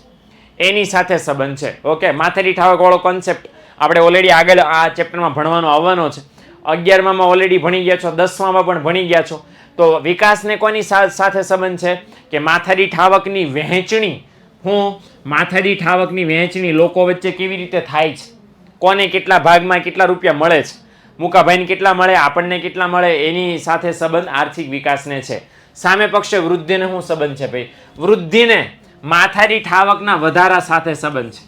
એની સાથે સંબંધ છે. ઓકે, માથાદીઠ આવક વાળો કોન્સેપ્ટ આપણે ઓલરેડી આગળ આ ચેપ્ટરમાં ભણવાનો આવવાનો છે. 11માં ઓલરેડી ભણી ગયા છો, 10માં પણ ભણી ગયા છો. તો વિકાસને કોની સાથે સંબંધ છે કે માથાદીઠ આવકની વહેંચણી. હું માથાદીઠ આવકની વહેંચણી લોકો વચ્ચે કેવી રીતે થાય છે, કોને કેટલા ભાગમાં કેટલા રૂપિયા મળે છે, મુકાભાઈને કેટલા મળે, આપણને કેટલા મળે, એની સાથે સંબંધ આર્થિક વિકાસને છે. સામે પક્ષે વૃદ્ધિને શું સંબંધ છે ભાઈ? વૃદ્ધિને માથાદીઠ આવકના વધારા સાથે સંબંધ છે.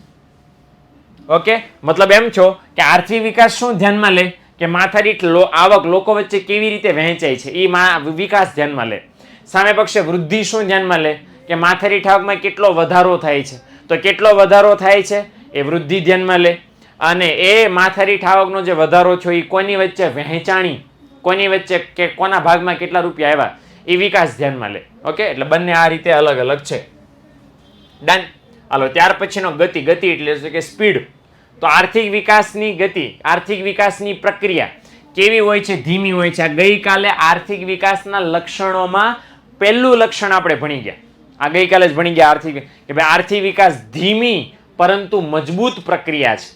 ઓકે, મતલબ એમ છો કે આર્થિક વિકાસ શું ધ્યાનમાં લે કે માથાદીઠ આવક લોકો વચ્ચે કેવી રીતે વહેંચાય છે એ વિકાસ ધ્યાનમાં લે. સામે પક્ષે વૃદ્ધિ શું ધ્યાનમાં લે કે માથાદીઠ આવકમાં કેટલો વધારો થાય છે, તો કેટલો વધારો થાય છે એ વૃદ્ધિ ધ્યાનમાં લે. અને એ માથાદીઠ આવકનો જે વધારો થયો એ કોની વચ્ચે વહેંચાણી, કોની વચ્ચે કે કોના ભાગમાં કેટલા રૂપિયા આવ્યા એ વિકાસ ધ્યાનમાં લે. ઓકે, એટલે બંને આ રીતે અલગ અલગ છે. ડન. હાલો, ત્યાર પછીનો ગતિ. ગતિ એટલે કે સ્પીડ. તો આર્થિક વિકાસની ગતિ, આર્થિક વિકાસની પ્રક્રિયા કેવી હોય છે? ધીમી હોય છે. આ ગઈકાલે આર્થિક વિકાસના લક્ષણોમાં પહેલું લક્ષણ આપણે ભણી ગયા. આ ગઈકાલે જ ભણી ગયા આર્થિક કે ભાઈ આર્થિક વિકાસ ધીમી પરંતુ મજબૂત પ્રક્રિયા છે.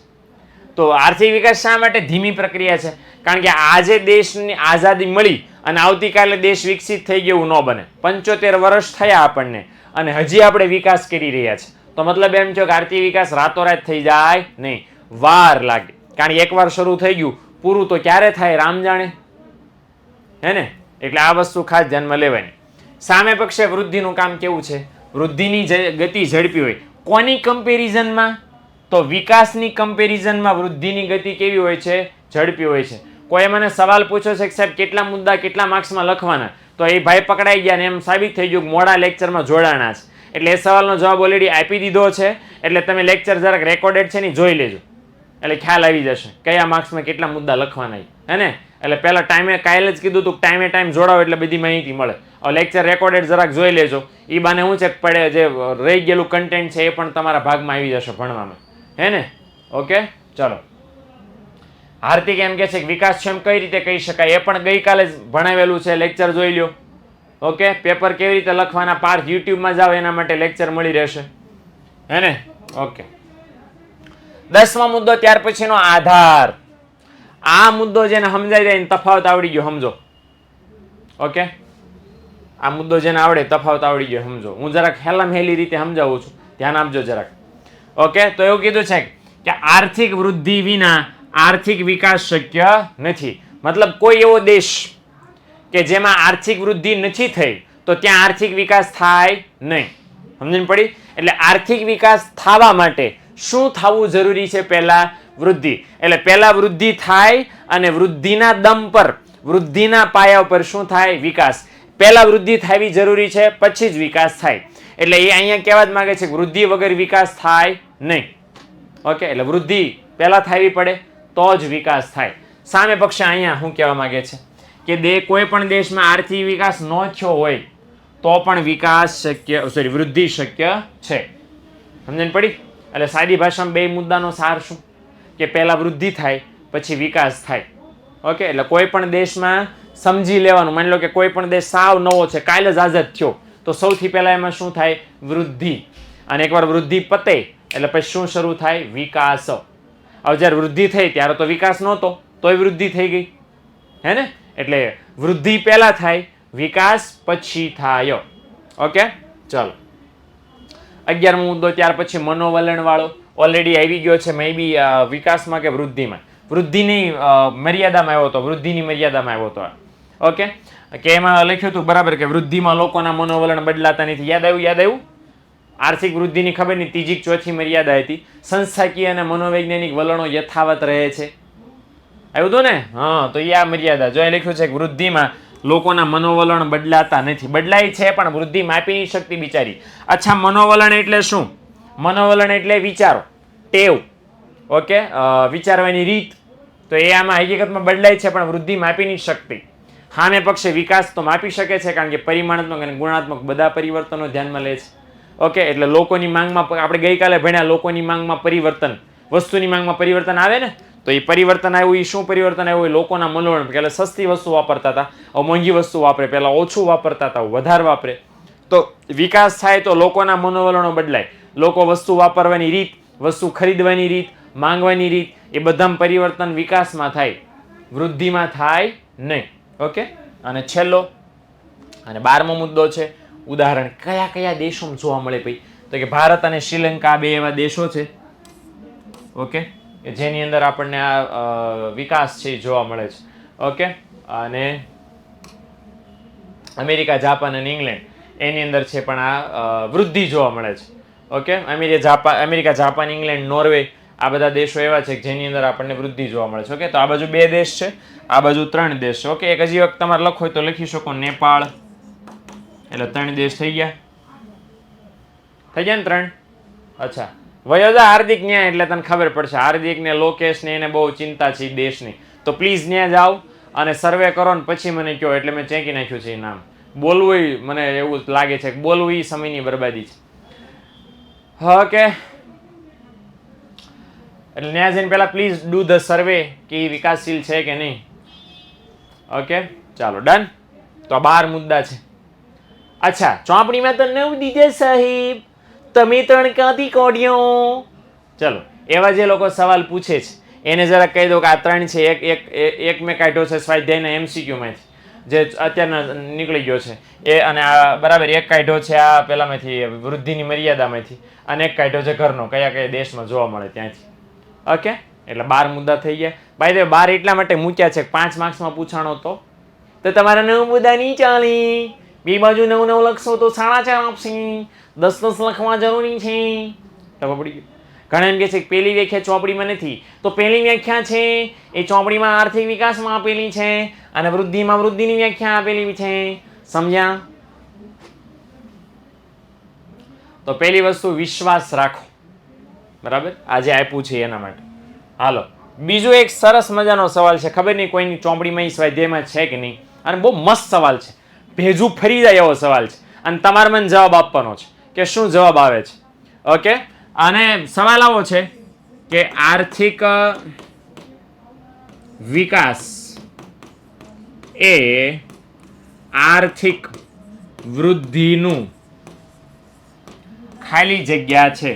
તો આર્થિક વિકાસ શા માટે ધીમી પ્રક્રિયા છે? કારણ કે આજે દેશની આઝાદી મળી અને આવતીકાલે દેશ વિકસિત થઈ ગયું ન બને. 75 વર્ષ થયા આપણને અને હજી આપણે વિકાસ કરી રહ્યા છે. તો મતલબ એમ છે કે આર્થિક વિકાસ રાતોરાત થઈ જાય નહીં, વાર લાગે. કારણ કે એકવાર શરૂ થઈ ગયું પૂરું તો ક્યારે થાય રામ જાણે, હે ને? એટલે આ વસ્તુ ખાસ ધ્યાનમાં લેવાની. સામે પક્ષે વૃદ્ધિનું કામ કેવું છે? વૃદ્ધિની ગતિ ઝડપી હોય. કોની કમ્પેરિઝનમાં? તો વિકાસની કમ્પેરિઝનમાં વૃદ્ધિની ગતિ કેવી હોય છે? ઝડપી હોય છે. કોઈ મને સવાલ પૂછ્યો છે કે સાહેબ કેટલા મુદ્દા કેટલા માર્ક્સમાં લખવાના, તો એ ભાઈ પકડાઈ ગયા ને એમ સાબિત થઈ ગયું મોડા લેક્ચરમાં જોડાણા છે. એટલે એ સવાલનો જવાબ ઓલરેડી આપી દીધો છે. એટલે તમે લેક્ચર જરાક રેકોર્ડેડ છે ને જોઈ લેજો, એટલે ખ્યાલ આવી જશે કયા માર્ક્સમાં કેટલા મુદ્દા લખવાના, હે ને? એટલે પહેલા ટાઈમે કાલે જ કીધું તું ટાઈમ જોડાવો એટલે બધી માહિતી મળે. હવે લેક્ચર રેકોર્ડેડ જરાક જોઈ લેજો. એ બાને હું છે પડે જે રહી ગયેલું કન્ટેન્ટ છે એ પણ તમારા ભાગમાં આવી જશે ભણવામાં, હે ને? ઓકે, ચલો. હાર્દિક એમ કે છે કે વિકાસ છે એમ કઈ રીતે કહી શકાય, એ પણ ગઈકાલે જ ભણાવેલું છે, લેક્ચર જોઈ લ્યો. ઓકે, પેપર કેવી રીતે લખવાના પાર્થ યુટ્યુબમાં જાઓ એના માટે લેક્ચર મળી રહેશે, હે ને? ઓકે, 10મો મુદ્દો ત્યાર પછીનો આધાર. આ મુદ્દો જેને સમજાઈ જાય તફાવત આવડી ગયો સમજો. ઓકે, આ મુદ્દો જેને આવડે તફાવત આવડી ગયો સમજો. હું જરાક હેલામ હેલી રીતે સમજાવું છું, ધ્યાન આપજો જરાક. ઓકે, તો એવું કીધું છે કે આર્થિક વૃદ્ધિ વિના આર્થિક વિકાસ શક્ય નથી. મતલબ કોઈ એવો દેશ કે જેમાં આર્થિક વૃદ્ધિ નથી થઈ તો ત્યાં આર્થિક વિકાસ થાય નહીં. સમજણ પડી? એટલે આર્થિક વિકાસ થવા માટે શું થવું જરૂરી છે? પહેલા વૃદ્ધિ. એટલે પહેલા વૃદ્ધિ થાય અને વૃદ્ધિના દમ પર, વૃદ્ધિના પાયા પર શું થાય? વિકાસ. પહેલા વૃદ્ધિ થવી જરૂરી છે, પછી જ વિકાસ થાય. એટલે એ અહીંયા કહેવા જ માંગે છે કે વૃદ્ધિ વગર વિકાસ થાય નહીં. ઓકે, એટલે વૃદ્ધિ પહેલા થવી પડે તો જ વિકાસ થાય. સામે પક્ષે અહીંયા શું કહેવા માંગે છે કે કોઈ પણ દેશમાં આર્થિક વિકાસ ન થયો હોય તો પણ વિકાસ શક્ય, વૃદ્ધિ શક્ય છે. સમજણ પડી? એટલે સાદી ભાષામાં બે મુદ્દાનો સાર શું કે પહેલા વૃદ્ધિ થાય પછી વિકાસ થાય. ઓકે, એટલે કોઈ પણ દેશમાં સમજી લેવાનું. માની લો કે કોઈ પણ દેશ સાવ નવો છે, કાલે જ આઝાદ થયો, તો સૌથી પહેલા એમાં શું થાય? વૃદ્ધિ. અને એકવાર વૃદ્ધિ પતે એટલે પછી શું શરૂ થાય? વિકાસ. હવે જ્યારે વૃદ્ધિ થઈ ત્યારે તો વિકાસ નહોતો, તોય વૃદ્ધિ થઈ ગઈ, હે ને? એટલે વૃદ્ધિ પહેલા થાય વિકાસ પછી થાય. ઓકે, ચલો 11મો મુદ્દો ત્યાર પછી મનોવલણ વાળો ઓલરેડી આવી ગયો છે. મે બી વિકાસમાં કે વૃદ્ધિમાં, વૃદ્ધિની મર્યાદામાં આવ્યો હતો, વૃદ્ધિની મર્યાદામાં આવ્યો હતો. ઓકે, કે એમાં લખ્યું હતું બરાબર કે વૃદ્ધિમાં લોકોના મનોવલણ બદલાતા નથી. યાદ આવ્યું? આર્થિક વૃદ્ધિની ખબર નહીં, ત્રીજી ચોથી મર્યાદા હતી. સંસ્થાકીય અને મનોવૈજ્ઞાનિક વલણો યથાવત રહે છે. આવ્યું હતું ને? હા, તો એ આ મર્યાદા જો લખ્યું છે કે વૃદ્ધિમાં લોકોના મનોવલણ બદલાતા નથી. બદલાય છે પણ વૃદ્ધિ માપી નહીં શકતી બિચારી. અચ્છા, મનોવલણ એટલે શું? મનોવલણ એટલે વિચારો, ટેવ. ઓકે, વિચારવાની રીત. તો એ આમાં હકીકતમાં બદલાય છે પણ વૃદ્ધિ માપી નહીં શકતી. સામે પક્ષે વિકાસ તો માપી શકે છે કારણ કે પરિમાણાત્મક અને ગુણાત્મક બધા પરિવર્તનો ધ્યાનમાં લે છે. ઓકે, એટલે લોકોની માંગમાં આપણે ગઈકાલે ભણ્યા, લોકોની માંગમાં પરિવર્તન, વસ્તુની માંગમાં પરિવર્તન આવે ને, તો એ પરિવર્તન આવ્યું. એ શું પરિવર્તન આવ્યું? લોકોના મનોવલણ. પહેલા સસ્તી વસ્તુ વાપરતા હતા, હવે મોંઘી વસ્તુ વાપરે. પહેલા ઓછું વાપરતા હતા, વધારે વાપરે. તો વિકાસ થાય તો લોકોના મનોવલણો બદલાય. લોકો વસ્તુ વાપરવાની રીત, વસ્તુ ખરીદવાની રીત, માંગવાની રીત, એ બધામાં પરિવર્તન વિકાસમાં થાય, વૃદ્ધિમાં થાય નહીં. ઓકે, અને છેલ્લો અને 12મો મુદ્દો છે ઉદાહરણ. કયા કયા દેશોમાં જોવા મળે ભાઈ? તો કે ભારત અને શ્રીલંકા બે એવા દેશો છે. ઓકે, કે જેની અંદર આપણને આ વિકાસ છે જોવા મળે છે. ઓકે, અને અમેરિકા, જાપાન અને ઇંગ્લેન્ડ એની અંદર છે પણ આ વૃદ્ધિ જોવા મળે છે. Okay, America, Japan, England, Norway આ બધા દેશો એવા છે જેની અંદર આપણને વૃદ્ધિ જોવા મળે છે. ઓકે, તો આ બાજુ 2 દેશ છે, આ બાજુ 3 દેશ છે. ઓકે, એક હજી વખત તમારે લખો હોય તો લખી શકો નેપાળ, એટલે 3 દેશ થઈ ગયા. થઈ ગયા ને 3? અચ્છા, વયોજા હાર્દિક ન્યાય એટલે તને ખબર પડશે. હાર્દિક ને લોકેશ ને એને બહુ ચિંતા છે દેશની, તો પ્લીઝ ત્યાં જાઓ અને સર્વે કરો ને પછી મને કહો. એટલે મેં ચેકી નાખ્યું છે એ નામ. બોલવું મને એવું લાગે છે કે બોલવું એ સમયની બરબાદી છે. ઓકે, એટલે ત્યાં જઈને પહેલા પ્લીઝ ડુ ધ સર્વે કે એ વિકાસશીલ છે કે નહીં. ઓકે, ચાલો ડન. તો આ 12 મુદ્દા છે. અચ્છા, ચોપડીમાં તો 9 દીધે સાહેબ, તમે 3 ક્યાંથી કાઢ્યો? ચલો, એવા જે લોકો સવાલ પૂછે છે એને જરા કહી દો કે આ 3 છે. એક મેં કાઢ્યો છે સ્વાધ્યાયના MCQ માંથી, જે અત્યારના નીકળી ગયો છે એ, અને આ બરાબર એક કાઢ્યો છે આ પેલામાંથી વૃદ્ધિની મર્યાદામાંથી, અને એક કાઢ્યો છે ઘરનો, કયા કયા દેશમાં જોવા મળે ત્યાંથી. ઓકે, એટલે 12 મુદ્દા થઈ ગયા. બાય ધ વે 12 એટલા માટે મૂક્યા છે 5 માર્ક્સમાં પૂછાણો તો તમારા 9 મુદ્દા નહીં ચાલે. બે બાજુ 9 લખશો તો 4.5 આપશે. 10 લખવા જરૂરી છે. તો પડી ઘણા એમ કહે છે કે પહેલી વ્યાખ્યા ચોપડીમાં નથી, તો પહેલી વ્યાખ્યા છે એ ચોપડીમાં આર્થિક વિકાસમાં આપેલી છે અને વૃદ્ધિમાં વૃદ્ધિની વ્યાખ્યા આપેલી છે. સમજ્યા? તો પહેલી વસ્તુ વિશ્વાસ રાખો, બરાબર, આજે આપ્યું છે એના માટે. હાલો, બીજો એક સરસ મજાનો સવાલ છે, ખબર નહીં કોઈની ચોપડીમાં સ્વાધ્યાયમાં છે કે નહીં, અને બહુ મસ્ત સવાલ છે, ભેજું ફરી જાય એવો સવાલ છે, અને તમારે મને જવાબ આપવાનો છે કે શું જવાબ આવે છે. ઓકે, અને સવાલ આવો છે કે આર્થિક વિકાસ એ આર્થિક વૃદ્ધિનું ખાલી જગ્યા છે.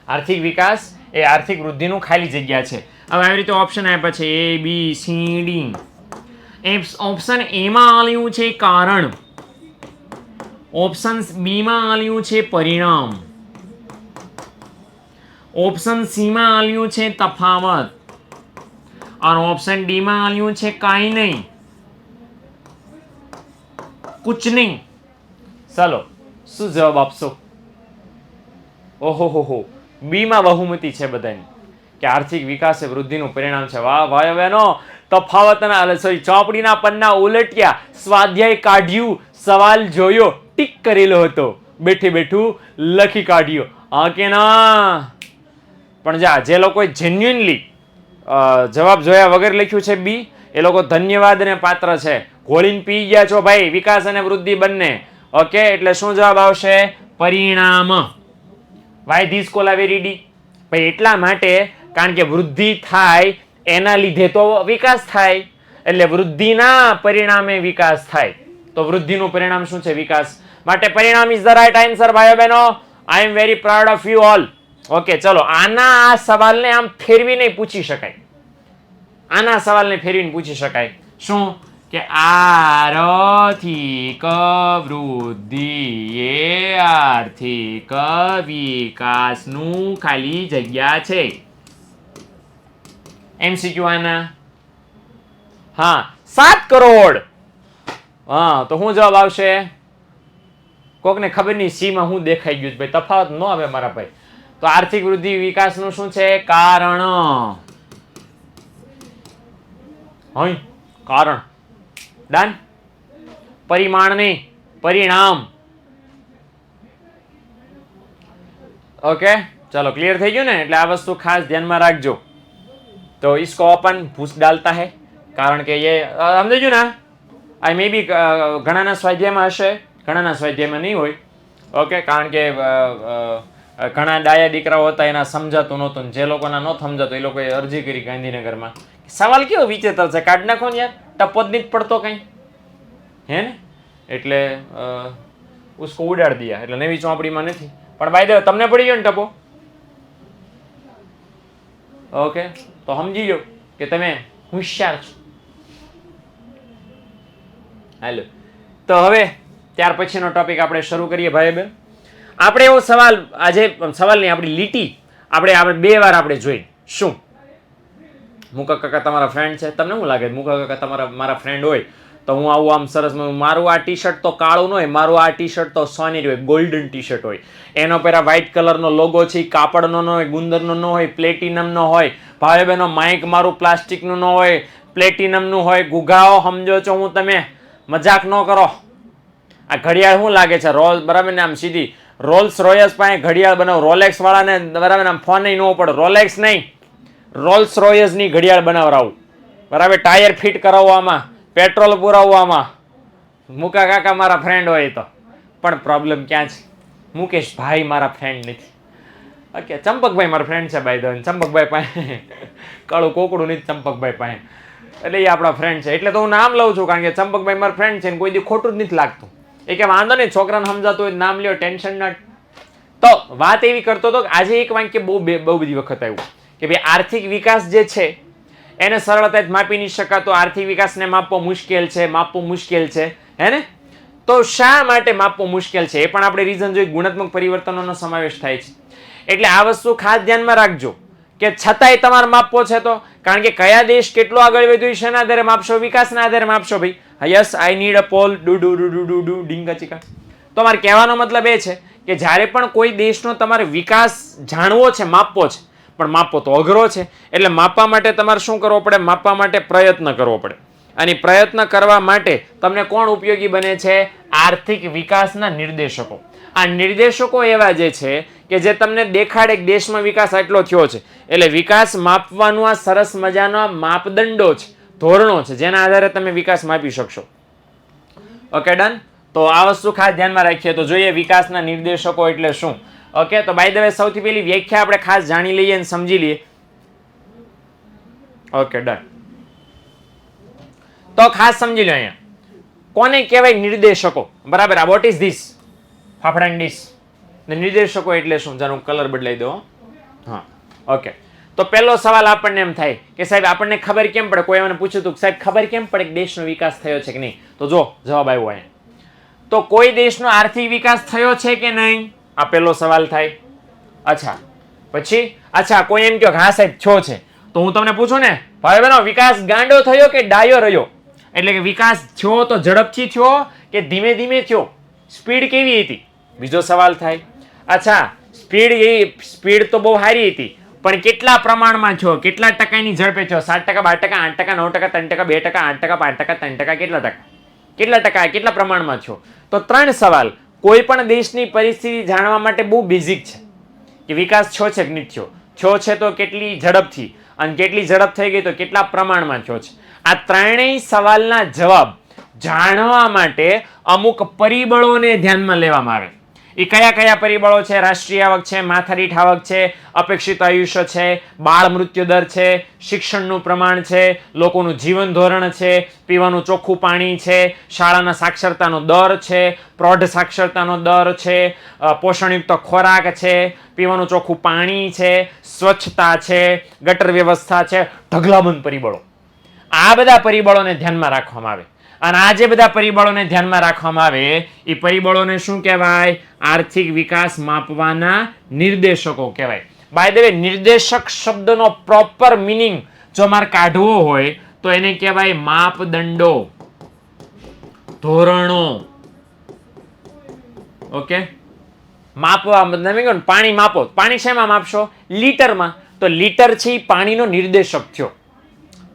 આર્થિક વિકાસ એ આર્થિક વૃદ્ધિનું ખાલી જગ્યા છે. હવે આવી રીતે ઓપ્શન આપ્યા છે ABCD. ઓપ્શન એ માં આલ્યું છે કારણ, ઓપ્શન બી માં આલ્યું છે પરિણામ, ઓપ્શન સી માં આલ્યું છે તફાવત, અને ઓપ્શન ડી માં આલ્યું છે કાંઈ નહીં, કુછ નહીં. ચાલો, શું જવાબ આપશો? ઓહો, બી માં બહુમતી છે બધાની કે આર્થિક વિકાસ એ વૃદ્ધિનું પરિણામ છે. વાહ ભાઈ બહેનો, તફાવતના ચોપડીના પન્ના ઉલટ્યા, સ્વાધ્યાય કાઢ્યું, સવાલ જોયો, ટીક કરેલો હતો, બેઠું લખી કાઢ્યો. હા કે ના? પણ જે લોકોએ જેન્યુઇનલી જવાબ જોયા વગર લખ્યું છે બી, એ લોકો ધન્યવાદને પાત્ર છે. ઘોળીને પી ગયા છો ભાઈ, વિકાસ અને વૃદ્ધિ બંને. ઓકે, એટલે શું જવાબ આવશે? પરિણામ. Y this Cola very D? ભાઈ એટલા માટે કારણ કે વૃદ્ધિ થાય એના લીધે તો વિકાસ થાય, એટલે વૃદ્ધિના પરિણામે વિકાસ થાય. તો વૃદ્ધિનું પરિણામ શું છે? વિકાસ. માટે પરિણામ ઇઝ ધ રાઈટ આન્સર ભાઈઓ બહેનો. I am very proud of you all. Okay, ચલો, આ સવાલને આમ ફેરવીને પૂછી શકાય. આના સવાલને ફેરવીને પૂછી શકાય. શું કે આર્થિક વૃદ્ધિ એ આર્થિક વિકાસનું ખાલી જગ્યા છે. MCQ આના હા 7 કરોડ. હા તો શું જવાબ આવશે? કોકને ખબર નહીં સી માં હું દેખાઈ ગયું ભાઈ, તફાવત ન આવે મારા ભાઈ. તો આર્થિક વૃદ્ધિ વિકાસનું શું છે? કારણ. હોય કારણ. ડન. પરિમાણ નહીં, પરિણામ. ઓકે चलो क्लियर થઈ ગયું ને? એટલે આ વસ્તુ ખાસ ધ્યાનમાં રાખજો. तो इसको अपन पूछ डालता है कारण के ये समझो ना आई मे बी ઘણાના સ્વાધ્યાયમાં હશે, ઘણાના સ્વાધ્યાયમાં નહીં હોય. ઓકે કારણ કે ઘણા ડાયા દીકરાઓ હતા એના સમજાતું નહોતું, જે લોકોના ન સમજાતું એ લોકોએ અરજી કરી ગાંધીનગરમાં. સવાલ કેવો વિચિત્ર છે, કાઢ નાખો ને યાર, ટપો જ નહીં પડતો કઈ હે ને. એટલે ઉસકો ઉડાડ દિયા, એટલે નવી ચોપડીમાં નથી. પણ બાય ધ તમને પડી ગયો ને ટપો? ઓકે તો સમજી લો કે તમે હોશિયાર છો. હાલો તો હવે ત્યાર પછીનો ટોપિક આપણે શરૂ કરીએ ભાઈ બેન. આપણે એવો સવાલ, આજે સવાલ નહીં, આપણી લીટી આપણે 2 વાર આપણે જોઈ. શું મુકા કાકા તમારા ફ્રેન્ડ છે? તમને શું લાગે મુકા કાકા મારા ફ્રેન્ડ હોય તો હું આવું આમ સરસ, મારું આ ટી શર્ટ તો કાળું ન હોય, મારું આ ટી શર્ટ તો સોનેરી હોય, ગોલ્ડન ટી શર્ટ હોય, એનો પેલા વ્હાઇટ કલરનો લોગો છે, કાપડનો ન હોય, ગુંદરનો ન હોય, પ્લેટિનમનો હોય. ભાઈ બહેનો માઇક મારું પ્લાસ્ટિકનું ન હોય, પ્લેટિનમનું હોય. ગુગાઓ સમજો છો હું? તમે મજાક ન કરો. આ ઘડિયાળ શું લાગે છે? બરાબર ને આમ સીધી રોલ્સ રોયસ પાસે ઘડિયાળ બનાવો, રોલેક્સ વાળાને બરાબર આમ ફોન નહીં ન પડે, રોલેક્સ નહીં, રોલ્સ રોયસની ઘડિયાળ બનાવરાવું બરાબર, ટાયર ફિટ કરાવવામાં, પેટ્રોલ પુરાવવામાં. મુકા કાકા મારા ફ્રેન્ડ હોય તો પણ પ્રોબ્લેમ ક્યાં છે? મુકેશ ભાઈ મારા ફ્રેન્ડ નથી. ઓકે ચંપકભાઈ મારા ફ્રેન્ડ છે ભાઈ દો, ચંપકભાઈ પાસે કાળું કોકડું નથી ચંપકભાઈ પાસે, એટલે એ આપણા ફ્રેન્ડ છે. એટલે તો હું નામ લઉં છું કારણ કે ચંપકભાઈ મારા ફ્રેન્ડ છે ને કોઈ દી ખોટું જ નથી લાગતું. એ કે વાંધો નહીં, છોકરાને સમજાતું હોય નામ લ્યો, ટેન્શન ના. તો વાત એવી કરતો હતો કે આજે એક વાક્ય બહુ બધી વખત આવ્યું કે ભાઈ આર્થિક વિકાસ જે છે એને સરળતાથી માપી નહીં શકાતો, આર્થિક વિકાસને માપવો મુશ્કેલ છે, માપવું મુશ્કેલ છે, હે ને? તો શા માટે માપવું મુશ્કેલ છે? એ પણ આપણે રીઝન જોઈ, ગુણાત્મક પરિવર્તનોનો સમાવેશ થાય છે. એટલે આ વસ્તુ ખાસ ધ્યાનમાં રાખજો કે છતાંય તમારે માપવો છે તો, કારણ કે કયા દેશ કેટલો આગળ વધ્યો છે એના આધારે માપશો, વિકાસના આધારે માપશો ભાઈ. Yes I need a poll ડુ ડુ ડુ ડુ ડુ ડુ ડીંગા ચીકા. તો મારે કહેવાનો મતલબ એ છે કે જ્યારે પણ કોઈ દેશનો તમારે વિકાસ જાણવો છે, માપવો છે, પણ માપવો તો અઘરો છે. એટલે માપવા માટે તમારે શું કરવો પડે? માપવા માટે પ્રયત્ન કરવો પડે. અને પ્રયત્ન કરવા માટે તમને કોણ ઉપયોગી બને છે? આર્થિક વિકાસના નિર્દેશકો. આ નિર્દેશકો એવા જે છે કે જે તમને દેખાડે કે દેશમાં વિકાસ આટલો થયો છે. એટલે વિકાસ માપવાનું આ સરસ મજાના માપદંડો છે, ધોરણો છે, જેના આધારે તમે વિકાસ માપી શકશો. Okay done. તો આ વસ્તુ ખાસ ધ્યાનમાં રાખીએ. તો જોઈએ વિકાસના નિર્દેશકો એટલે શું. ઓકે તો બાય ધ વે સૌથી પહેલી વ્યાખ્યા આપણે ખાસ જાણી લઈએ અને સમજી લઈએ. Okay done. તો ખાસ સમજી લો અહીંયા કોને કહેવાય નિર્દેશકો, બરાબર. આ what is this fafda dish. નિર્દેશકો એટલે શું? જાનું કલર બદલાઈ દો. હા ઓકે. તો પહેલો સવાલ આપણને એમ થાય કે સાહેબ આપણને ખબર કેમ પડે? કોઈ મને પૂછ્યું હતું સાહેબ ખબર કેમ પડે કે દેશનો વિકાસ થયો છે કે નહીં? તો જો જવાબ આવ્યો અહીંયા. તો કોઈ દેશનો આર્થિક વિકાસ થયો છે કે નહીં? આ પહેલો સવાલ થાય. અચ્છા પછી અચ્છા કોઈ એમ કહો હા સાહેબ થયો છે, તો હું તમને પૂછું ને ભાઈ બહેનો વિકાસ ગાંડો થયો કે ડાયો રહ્યો? એટલે કે વિકાસ થયો તો ઝડપથી થયો કે ધીમે ધીમે થયો? સ્પીડ કેવી હતી? બીજો સવાલ થાય. અચ્છા સ્પીડ તો બહુ સારી હતી, પણ કેટલા પ્રમાણમાં થયો? કેટલા ટકાની ઝડપે થયો? 7%, 12%, 8%, 9%, 3%, 2%, 5%, 5%, 3%, કેટલા ટકા? કેટલા ટકા કેટલા પ્રમાણમાં થયો? તો 3 સવાલ કોઈ પણ દેશની પરિસ્થિતિ જાણવા માટે બહુ બેઝિક છે કે વિકાસ થયો છે કે નહીં થયો, થયો છે તો કેટલી ઝડપથી, અને કેટલી ઝડપ થઈ ગઈ તો કેટલા પ્રમાણમાં થયો છે. આ ત્રણેય સવાલના જવાબ જાણવા માટે અમુક પરિબળોને ધ્યાનમાં લેવામાં આવે. એ કયા કયા પરિબળો છે? રાષ્ટ્રીય આવક છે, માથાદીઠ આવક છે, અપેક્ષિત આયુષ્ય છે, બાળ મૃત્યુ દર છે, શિક્ષણનું પ્રમાણ છે, લોકોનું જીવન ધોરણ છે, પીવાનું ચોખ્ખું પાણી છે, શાળાના સાક્ષરતાનો દર છે, પ્રૌઢ સાક્ષરતાનો દર છે, પોષણયુક્ત ખોરાક છે, પીવાનું ચોખ્ખું પાણી છે, સ્વચ્છતા છે, ગટર વ્યવસ્થા છે, ઢગલાબંધ પરિબળો. આ બધા પરિબળોને ધ્યાનમાં રાખવામાં આવે. અને આ જે બધા પરિબળોને ધ્યાનમાં રાખવામાં આવે એ પરિબળોને શું કહેવાય? આર્થિક વિકાસ માપવાના નિર્દેશકો કહેવાય. બાય ધ વે, નિર્દેશક શબ્દનો પ્રોપર મીનિંગ જો મારે કાઢવો હોય તો એને કહેવાય માપદંડો, ધોરણો. ઓકે, માપવા મતલબ પાણી માપો, પાણી શેમાં માપશો? લીટરમાં. તો લીટર છે એ પાણીનો નિર્દેશક થયો,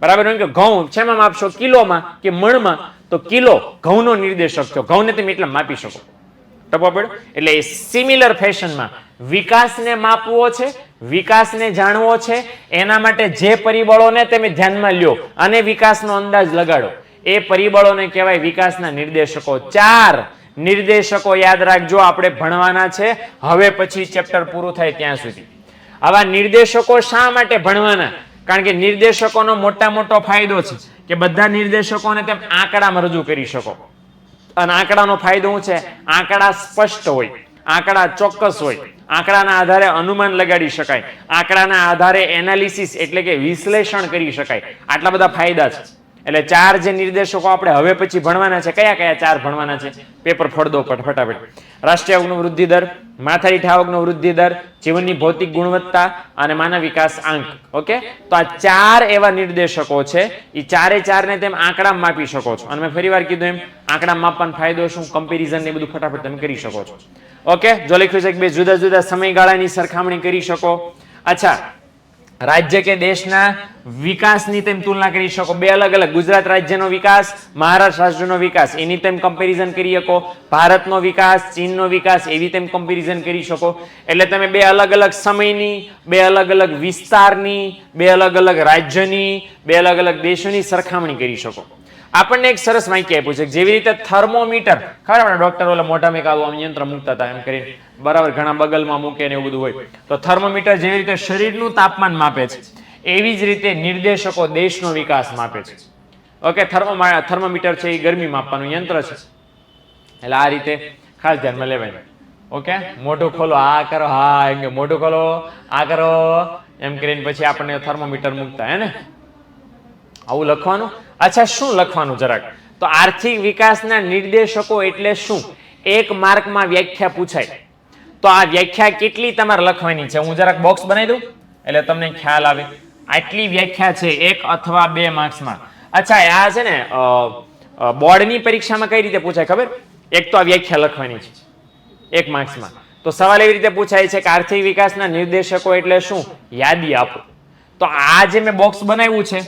બરાબર. કે ઘઉં શેમાં માપશો? કિલોમાં કે મણમાં? તો કિલો ઘઉંનો નિર્દેશક થયો. ઘઉંને તમે એટલા માપી શકો. ટપો પડ્યો? એટલે સિમિલર ફેશનમાં વિકાસને માપવો છે, વિકાસને જાણવો છે, એના માટે જે પરિબળોને તમે ધ્યાનમાં લ્યો અને વિકાસનો અંદાજ લગાડો એ પરિબળોને કહેવાય વિકાસના નિર્દેશકો. 4 નિર્દેશકો યાદ રાખજો, આપણે ભણવાના છે હવે પછી ચેપ્ટર પૂરું થાય ત્યાં સુધી. આવા નિર્દેશકો શા માટે ભણવાના? કારણ કે નિર્દેશકોનો મોટો ફાયદો છે કે બધા નિર્દેશકોને તેમ આંકડામાં રજૂ કરી શકો. અને આંકડાનો ફાયદો શું છે? આંકડા સ્પષ્ટ હોય, આંકડા ચોક્કસ હોય, આંકડાના આધારે અનુમાન લગાડી શકાય, આંકડાના આધારે એનાલિસિસ એટલે કે વિશ્લેષણ કરી શકાય. આટલા બધા ફાયદા છે. એટલે 4 જે નિર્દેશકો આપણે હવે પછી ભણવાના છે, કયા કયા 4 ભણવાના છે? પેપર ફળ દો ફટાફટ. રાષ્ટ્રીય આવકનો વૃદ્ધિ દર, માથાદીઠ આવકનો વૃદ્ધિ દર, જીવનની ભૌતિક ગુણવત્તા અને માનવ વિકાસ આંક. ઓકે, તો આ 4 એવા નિર્દેશકો છે. એ 4 ને તેમ આંકડામાં માપી શકો છો. અને મેં ફરી વાર કીધું એમ આંકડા માપવાનો ફાયદો શું? કમ્પેરિઝન ને બધું ફટાફટ તમે કરી શકો છો. ઓકે, જો લખ્યું છે કે બે જુદા જુદા સમયગાળાની સરખામણી કરી શકો. અચ્છા, રાજ્ય કે દેશના વિકાસની તેમ તુલના કરી શકો. બે અલગ અલગ, ગુજરાત રાજ્યનો વિકાસ, મહારાષ્ટ્ર રાજ્યનો વિકાસ, એની તેમ કમ્પેરિઝન કરી શકો. ભારતનો વિકાસ, ચીનનો વિકાસ, એવી તેમ કમ્પેરિઝન કરી શકો. એટલે તમે બે અલગ અલગ સમયની, બે અલગ અલગ વિસ્તારની, બે અલગ અલગ રાજ્યની, બે અલગ અલગ દેશોની સરખામણી કરી શકો. આપણને એક સરસ માહિતી આપ્યું છે કે જેવી રીતે થર્મોમીટર, ખબર ડોક્ટર ઓલા મોઢામાં એક આવું યંત્ર મૂકતા હતા એમ કરીને, બરાબર, ઘણા બગલમાં મૂકે ને એવું બધું હોય. તો થર્મોમીટર જેવી રીતે શરીરનું તાપમાન માપે છે, એવી જ રીતે નિર્દેશકો દેશનો વિકાસ માપે છે. ઓકે, થર્મોમીટર છે એ ગરમી માપવાનું યંત્ર છે. એટલે આ રીતે ખાસ ધ્યાનમાં લેવાય. ઓકે, મોઢું ખોલો, આ કરો, હા એમ કે મોઢું ખોલો, આ કરો એમ કરીને પછી આપણને થર્મોમીટર મૂકતા હે ને, આવું લખવાનું. અચ્છા, શું લખવાનું જરાક? તો આર્થિક વિકાસના નિર્દેશકો એટલે શું? 1 માર્કમાં વ્યાખ્યા પૂછાય. તો આ વ્યાખ્યા કેટલી તમારે લખવાની છે? હું જરાક બોક્સ બનાવી દઉં એટલે તમને ખ્યાલ આવે. આટલી વ્યાખ્યા છે 1 અથવા 2 માર્ક્સમાં. અચ્છા, આ છે ને બોર્ડની પરીક્ષામાં કઈ રીતે પૂછાય ખબર? એક તો આ વ્યાખ્યા લખવાની છે 1 માર્ક્સમાં. તો સવાલ એવી રીતે પૂછાય છે કે આર્થિક વિકાસના નિર્દેશકો એટલે શું? યાદી આપો. તો આ જે મેં બોક્સ બનાવ્યું છે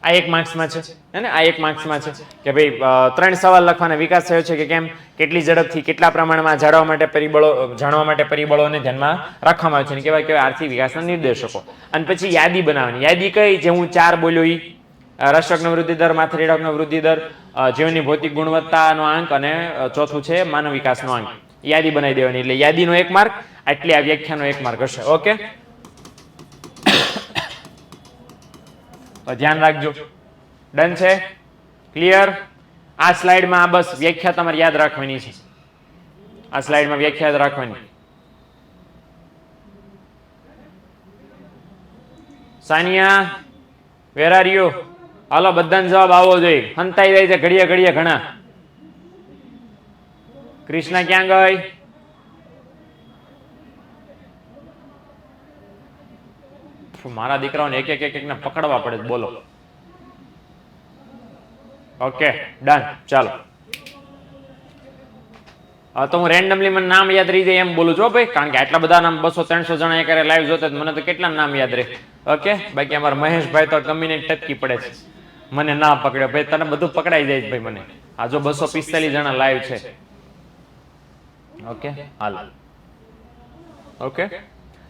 આ 1 માર્ક્સમાં છે, હે ને? આ 1 માર્ક્સમાં છે કે ભાઈ 3 સવાલ લખવાના. વિકાસ થયો છે કે કેમ, કેટલી ઝડપથી, કેટલા પ્રમાણમાં, જાણવા માટે પરિબળોને ધ્યાનમાં રાખવામાં આવે છે, કેવાય કેવાય આર્થિક વિકાસના નિર્દેશકો. અને પછી યાદી બનાવવાની. યાદી કઈ? જે હું 4 બોલ્યો ઈ: રાષ્ટ્રનો વૃદ્ધિ દર, માથાદીઠ આવકનો વૃદ્ધિ દર, જીવનની ભૌતિક ગુણવત્તાનો આંક અને ચોથું છે માનવ વિકાસનો આંક. યાદી બનાવી દેવાની. એટલે યાદીનો 1 માર્ક, આટલી આ વ્યાખ્યાનો 1 માર્ક હશે. ઓકે, ધ્યાન રાખજો. ડન છે? ક્લિયર? આ સ્લાઇડમાં બસ વ્યાખ્યા તમારે યાદ રાખવાની છે. આ સ્લાઇડમાં વ્યાખ્યા યાદ રાખવાની. Sania, where are you? હાલો, બધાને જવાબ આવવો જોઈએ. હંતાઈ જાય છે ઘડીએ ઘડીએ ઘણા. કૃષ્ણા ક્યાં ગઈ? મારા દીકરાઓને એક એક ને પકડવા પડે. બોલો. Okay, done. ચાલો, તો હું રેન્ડમલી મને નામ યાદ રહી જાય એમ બોલું છું ભાઈ, કારણ કે આટલા બધા નામ 200-300 જણા એક લાઈવ જોતા મને તો કેટલા નામ યાદ રહે. ઓકે, બાકી અમારા મહેશભાઈ તો ગમીને ટપકી પડે છે, મને ના પકડ્યો. ભાઈ તને બધું પકડાઈ જાય છે ભાઈ મને. આ જો 245 જણા લાઈવ છે. ઓકે, હાલ. ઓકે,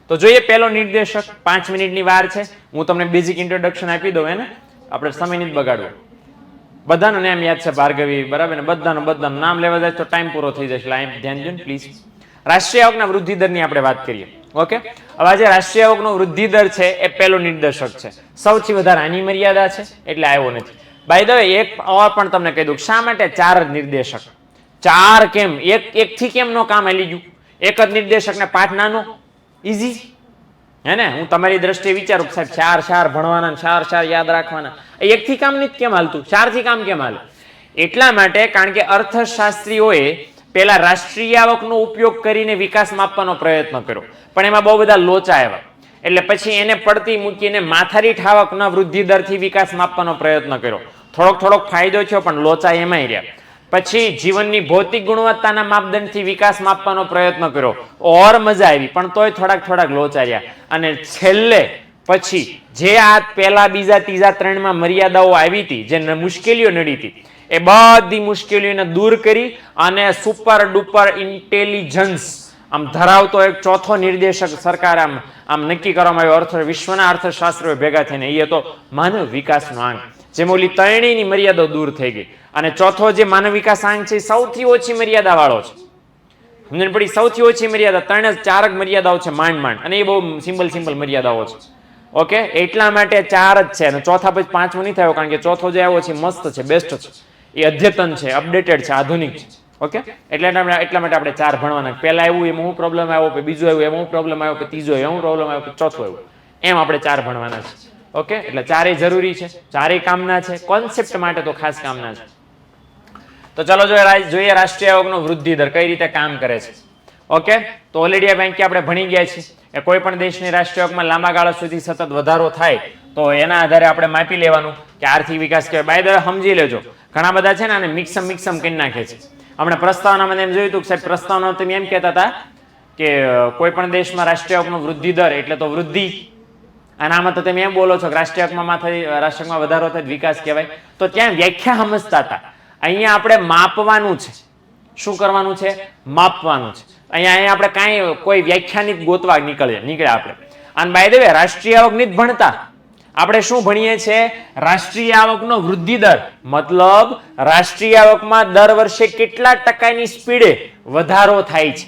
તો જોઈએ પહેલો નિર્દેશક. 5 મિનિટની વાર છે. હું તમને બેઝિક ઇન્ટ્રોડક્શન આપી દઉં. એને આપણે સમય નથી બગાડવો. બધાનું નામ યાદ છે, ભાર્ગવી, બરાબર ને? બધાનું નામ લેવા જાય તો ટાઈમ પૂરો થઈ જશે. એટલે ધ્યાન દો ને પ્લીઝ. રાષ્ટ્રીય આવકના વૃદ્ધિ દરની આપણે વાત કરીએ. ઓકે, હવે આજે રાષ્ટ્રીય આવકનો વૃદ્ધિ દર છે એ પહેલો નિર્દેશક છે. સૌથી વધારે આની મર્યાદા છે એટલે આવ્યો નથી. બાય ધ વે, એક પણ તમને કહી દઉં, શા માટે 4 નિર્દેશક? 4 કેમ? એક થી કેમ નો કામ હાલી ગયું? એક જ નિર્દેશકને પાઠ નાનો, ઈઝી, હે ને? હું તમારી દ્રષ્ટિએ વિચારું સાહેબ 4 ભણવાના, 4 યાદ રાખવાના. એક થી કામ નથી કેમ હાલતું? 4 થી કામ કેમ હાલે? એટલા માટે કારણ કે અર્થશાસ્ત્રીઓએ પેલા રાષ્ટ્રીય આવકનો ઉપયોગ કરીને વિકાસ માપવાનો પ્રયત્ન કર્યો, પણ એમાં બહુ બધા લોચા આવ્યા. એટલે પછી એને પડતી મૂકીને માથાદીઠ આવકના વૃદ્ધિ દરથી વિકાસ માપવાનો પ્રયત્ન કર્યો. થોડોક ફાયદો થયો, પણ લોચા એમાંય રહ્યા. પછી જીવનની ભૌતિક ગુણવત્તાના માપદંડથી વિકાસ માપવાનો પ્રયત્ન કર્યો, ઓર મજા આવી, પણ તોય થોડાક લોચા રહ્યા. અને છેલ્લે પછી જે આ પહેલા બીજા ત્રીજા ત્રણમાં મર્યાદાઓ આવી હતી, જે મુશ્કેલીઓ નડી હતી, એ બધી મુશ્કેલીઓને દૂર કરી અને સુપર ડુપર ઇન્ટેલિજન્સ આમ ધરાવતો એક ચોથો નિર્દેશક સરકાર આમ નક્કી કરવામાં આવ્યો. વિશ્વના અર્થશાસ્ત્રીઓ ભેગા થઈને એ તો માનવ વિકાસનો આંક, જેમાં ઓલી ત્રણેયની મર્યાદાઓ દૂર થઈ ગઈ. અને ચોથો જે માનવ વિકાસ આંક છે એ સૌથી ઓછી મર્યાદા વાળો છે. સમજણ પડી? સૌથી ઓછી મર્યાદા, 4 જ મર્યાદાઓ છે માંડ, અને એ બહુ સિમ્પલ મર્યાદાઓ છે. ઓકે, એટલા માટે 4 જ છે, અને ચોથા પછી 5મો નહીં થયો, કારણ કે ચોથો જે આવ્યો છે મસ્ત છે, બેસ્ટ છે, એ અદ્યતન છે, અપડેટેડ છે, આધુનિક છે. ઓકે, એટલા માટે આપણે 4 ભણવાના. પહેલા આવ્યું એમાં હું પ્રોબ્લેમ આવ્યો, બીજું આવ્યું એમાં હું પ્રોબ્લેમ આવ્યો, ત્રીજો એમાં હું પ્રોબ્લેમ આવ્યો, ચોથું આવ્યું, એમ આપણે 4 ભણવાના છે. ઓકે, એટલે 4 જરૂરી છે, 4 કામના છે, કોન્સેપ્ટ માટે તો ખાસ કામના છે. તો ચલો જોઈએ રાષ્ટ્રીય આવકનો વૃદ્ધિ દર કઈ રીતે કામ કરે છે. ઓકે, તો ઓલરેડી બેંકી આપણે ભણી ગયા છીએ કે કોઈ પણ દેશની રાષ્ટ્રીય આવકમાં લાંબા ગાળા સુધી સતત વધારો થાય તો એના આધારે આપણે માપી લેવાનું કે આર્થિક વિકાસ કહેવાય. બાય ધ વે સમજી લેજો, ઘણા બધા છે ને આને મિક્સમ કરી નાખે છે. આપણે પ્રસ્તાવનામાં એમ જોયું હતું કે સાહેબ પ્રસ્તાવના તમે એમ કહેતા હતા કે કોઈ પણ દેશમાં રાષ્ટ્રીય આવકનો વૃદ્ધિ દર એટલે તો વૃદ્ધિ, અને આમાં તો તમે એમ બોલો છો કે રાષ્ટ્રીય આવકમાં વધારો થાય વિકાસ કહેવાય. તો ત્યાં વ્યાખ્યા સમજતા હતા. અહીંયા આપણે માપવાનું છે. શું કરવાનું છે? માપવાનું છે. અહીંયા આપણે કાંઈ કોઈ વ્યાખ્યાનિત ગોતવા નીકળે આપણે. અને બાય ધ વે રાષ્ટ્રીય આવકની જ ભણતા આપણે શું ભણીએ છીએ? રાષ્ટ્રીય આવકનો વૃદ્ધિ દર, મતલબ રાષ્ટ્રીય આવકમાં દર વર્ષે કેટલા ટકાની સ્પીડે વધારો થાય છે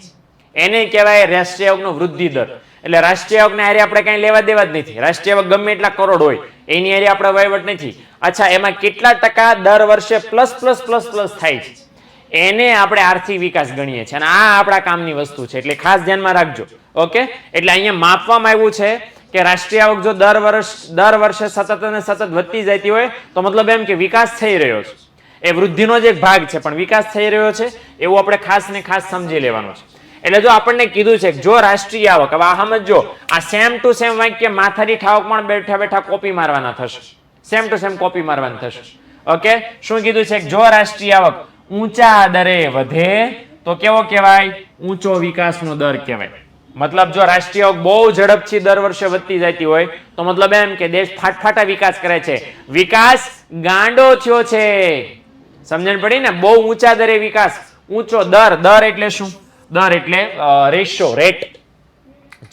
એને કહેવાય રાષ્ટ્રીય આવકનો વૃદ્ધિ દર. એટલે રાષ્ટ્રીય આવકને હારે આપણે કાંઈ લેવા દેવા જ નથી. રાષ્ટ્રીય આવક ગમે એટલા કરોડ હોય એની હારે આપણે વહીવટ નથી. અચ્છા, એમાં કેટલા ટકા દર વર્ષે પ્લસ થાય છે એને આપણે આર્થિક વિકાસ ગણીએ છીએ, અને આ આપણા કામની વસ્તુ છે, એટલે ખાસ ધ્યાનમાં રાખજો. ઓકે, એટલે અહીંયા માપવામાં આવ્યું છે કે રાષ્ટ્રીય આવક જો દર વર્ષે સતત અને સતત વધતી જતી હોય તો મતલબ એમ કે વિકાસ થઈ રહ્યો છે. એ વૃદ્ધિનો જ એક ભાગ છે, પણ વિકાસ થઈ રહ્યો છે એવું આપણે ખાસ ને ખાસ સમજી લેવાનું છે. એટલે જો આપણને કીધું છે કે જો રાષ્ટ્રીય આવક, હવે આ સમજો, આ સેમ ટુ સેમ વાક્ય માથાદીઠ આવક પણ બેઠા કોપી મારવાના થશે. સેમ ટુ સેમ કોપી મારવાના થશે. ઓકે, શું કીધું છે? જો રાષ્ટ્રીય આવક ઊંચા દરે વધે તો કેવો કહેવાય? ઊંચો વિકાસનો દર કહેવાય. મતલબ જો રાષ્ટ્રીય આવક બહુ ઝડપથી દર વર્ષે વધતી જતી હોય તો મતલબ એમ કે દેશ ફાટફાટા વિકાસ કરે છે, વિકાસ ગાંડો થયો છે. સમજણ પડી ને? બહુ ઊંચા દરે વિકાસ, ઊંચો દર એટલે શું? દર એટલે રેશિયો, રેટ,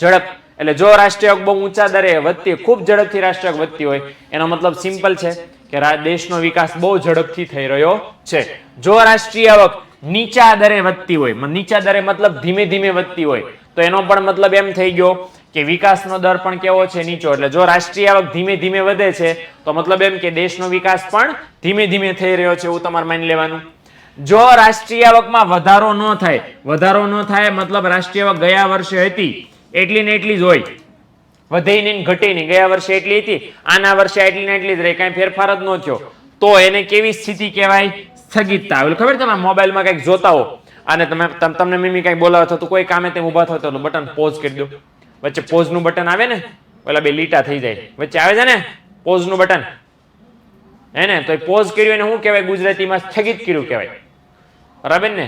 ઝડપ. એટલે જો રાષ્ટ્રીય આવક બહુ ઊંચા દરે વધતી, ખૂબ ઝડપથી રાષ્ટ્રીય આવક વધતી હોય એનો મતલબ સિમ્પલ છે કે દેશનો વિકાસ બહુ ઝડપથી થઈ રહ્યો છે. જો રાષ્ટ્રીય આવક નીચા દરે વધતી હોય, નીચા દરે મતલબ ધીમે ધીમે વધતી હોય, તો એનો પણ મતલબ એમ થઈ ગયો કે વિકાસનો દર પણ કેવો છે? નીચો. એટલે જો રાષ્ટ્રીય આવક ધીમે ધીમે વધે છે તો મતલબ એમ કે દેશનો વિકાસ પણ ધીમે ધીમે થઈ રહ્યો છે એવું તમારે માની લેવાનું. જો રાષ્ટ્રીય આવકમાં વધારો ન થાય મતલબ રાષ્ટ્રીય આવક ગયા વર્ષે હતી એટલી ને એટલી જ હોય, વધે નહીં ઘટે નહીં. ગયા વર્ષે એટલી હતી, આના વર્ષે એટલી ને એટલી જ રહી, કાંઈ ફેરફાર જ ન થયો, તો એને કેવી સ્થિતિ કહેવાય? સ્થગિતતા. ખબર તમે મોબાઈલમાં કંઈક જોતા હો અને તમને મમ્મી કંઈક બોલાવો તો કોઈ કામે તેમ ઊભા થતો બટન પોઝ કરી દો. વચ્ચે પોઝનું બટન આવે ને, પેલા બે લીટા થઈ જાય, વચ્ચે આવે છે ને પોઝનું બટન, હે ને? તો પોઝ કર્યું એને શું કહેવાય? ગુજરાતીમાં સ્થગિત કર્યું કહેવાય. બરાબર ને?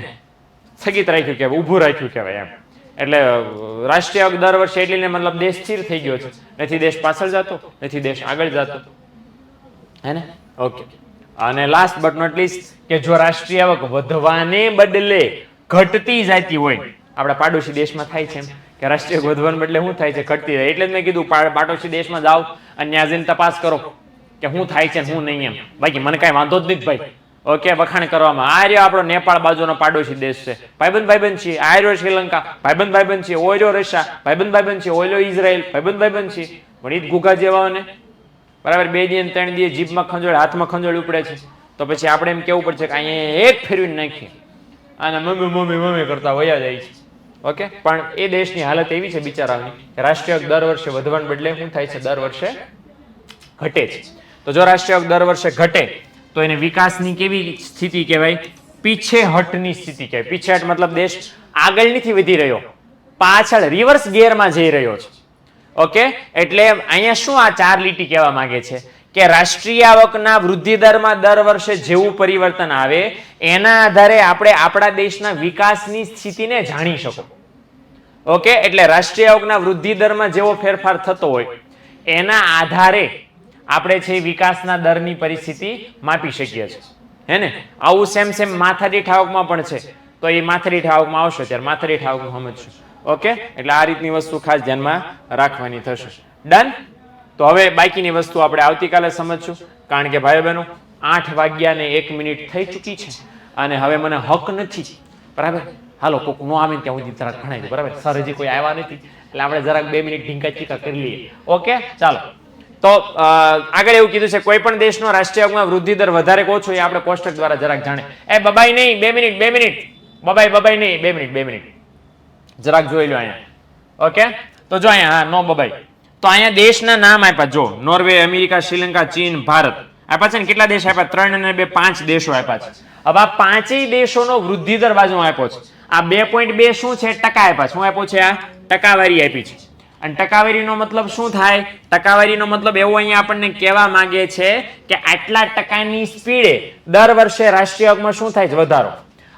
સ્થગિત રાખ્યું કહેવાય, ઊભું રાખ્યું કહેવાય એમ. એટલે રાષ્ટ્રીય આવક દર વર્ષે એટલી ને મતલબ દેશ સ્થિર થઈ ગયો છે, નથી દેશ પાછળ જતો, નથી દેશ આગળ જતો, હે ને? ઓકે, અને લાસ્ટ બટ નોટ લીસ્ટ કે જો રાષ્ટ્રીય આવક વધવાને બદલે ઘટતી જતી હોય, આપણા પાડોશી દેશમાં થાય છે એમ કે રાષ્ટ્રીય આવક વધવાને બદલે શું થાય છે? ઘટતી જાય. એટલે જ મેં કીધું પાડોશી દેશમાં જાઓ અને ત્યાં જઈને તપાસ કરો કે શું થાય છે શું નહીં એમ. બાકી મને કાંઈ વાંધો જ નથી ભાઈ. ઓકે, વખાણ કરવામાં. આ રહ્યો આપણો નેપાળ બાજુનો પાડોશી દેશ છે, ભાઈબંધ છીએ. આ રહ્યો શ્રીલંકા, ભાઈબંધ છીએ. ઓયરો રશિયા, ભાઈબંધ છીએ. ઓયલો ઇઝરાયલ, ભાઈબંધ છીએ. પણ ઈ જ ગુગા જેવાઓને બરાબર 2 દિવસ 3 દિવસ જીભમાં ખંજોળ, હાથમાં ખંજોળ ઉપડે છે, તો પછી આપણે એમ કેવું પડશે કે અહીંયા એક ફેરવીને નાખીએ અને મમ્મી કરતા વયા જાય છે. ઓકે, પણ એ દેશની હાલત એવી છે બિચારાની કે રાષ્ટ્રીય આવક દર વર્ષે વધવાને બદલે શું થાય છે? દર વર્ષે ઘટે છે. તો જો રાષ્ટ્રીય આવક દર વર્ષે ઘટે તો એને વિકાસની કેવી સ્થિતિ કહેવાય? પીછેહટની સ્થિતિ કહેવાય. પીછેહટ મતલબ દેશ આગળ નથી વધી રહ્યો, પાછળ રિવર્સ ગિયરમાં જઈ રહ્યો છે. ઓકે, એટલે અહીંયા શું આ 4 લીટી કહેવા માંગે છે કે રાષ્ટ્રીય આવકના વૃદ્ધિ દરમાં દર વર્ષે જેવું પરિવર્તન આવે એના આધારે આપણે આપણા દેશના વિકાસની સ્થિતિને જાણી શકો. ઓકે, એટલે રાષ્ટ્રીય આવકના વૃદ્ધિ દરમાં જેવો ફેરફાર થતો હોય એના આધારે આપણે છે વિકાસના દરની પરિસ્થિતિ માપી શકીએ છીએ. હે ને? આવું સેમ માથાદીઠ આવકમાં પણ છે. તો એ માથાદીઠ આવકમાં આવશે ત્યારે માથાદીઠ આવકમાં સમજશું. ઓકે, એટલે આ રીતની વસ્તુ ખાસ ધ્યાનમાં રાખવાની થશે. ડન. તો હવે બાકીની વસ્તુ આપણે આવતીકાલે સમજશું, કારણ કે ભાઈઓ બહેનો 8 વાગ્યા ને 1 મિનિટ થઈ ચૂકી છે અને હવે મને હક નથી. બરાબર? હાલો, કોક નો આવે ત્યાં સુધી જરાક ભણાવી દો. બરાબર? સર હજી કોઈ આવ્યા નથી એટલે આપણે જરાક 2 મિનિટ ઢીંકા ચીકા કરી લઈએ. ઓકે, ચાલો. તો આગળ એવું કીધું છે કોઈ પણ દેશનો રાષ્ટ્રીય આવકમાં વૃદ્ધિ દર વધારે કે ઓછો એ આપણે કોષ્ટક દ્વારા જરાક જાણે. એ બબાઈ નહીં, 2 મિનિટ બબાઈ નહીં, 2 મિનિટ જરાક જોઈ લો અહીંયા. ઓકે, તો જો અહીંયા હા નો બબાઈ. તો અહીંયા દેશના નામ આપ્યા જો, નોર્વે, અમેરિકા, શ્રીલંકા, ચીન, ભારત આપ્યા છે ને. કેટલા દેશ આપ્યા? 3 અને 2 5 દેશો આપ્યા છે. હવે આ 5 દેશોનો વૃદ્ધિ દર બાજુમાં આપ્યો છે. આ 2.2 શું છે? ટકા આપ્યા છે. શું આપ્યું છે? આ ટકાવારી આપી છે. અને ટકાવારીનો મતલબ શું થાય? ટકાવારીનો મતલબ એવો અહીંયા આપણને કહેવા માંગે છે કે આટલા ટકાની સ્પીડે દર વર્ષે રાષ્ટ્રીય આવકમાં શું થાય છે? વધારો.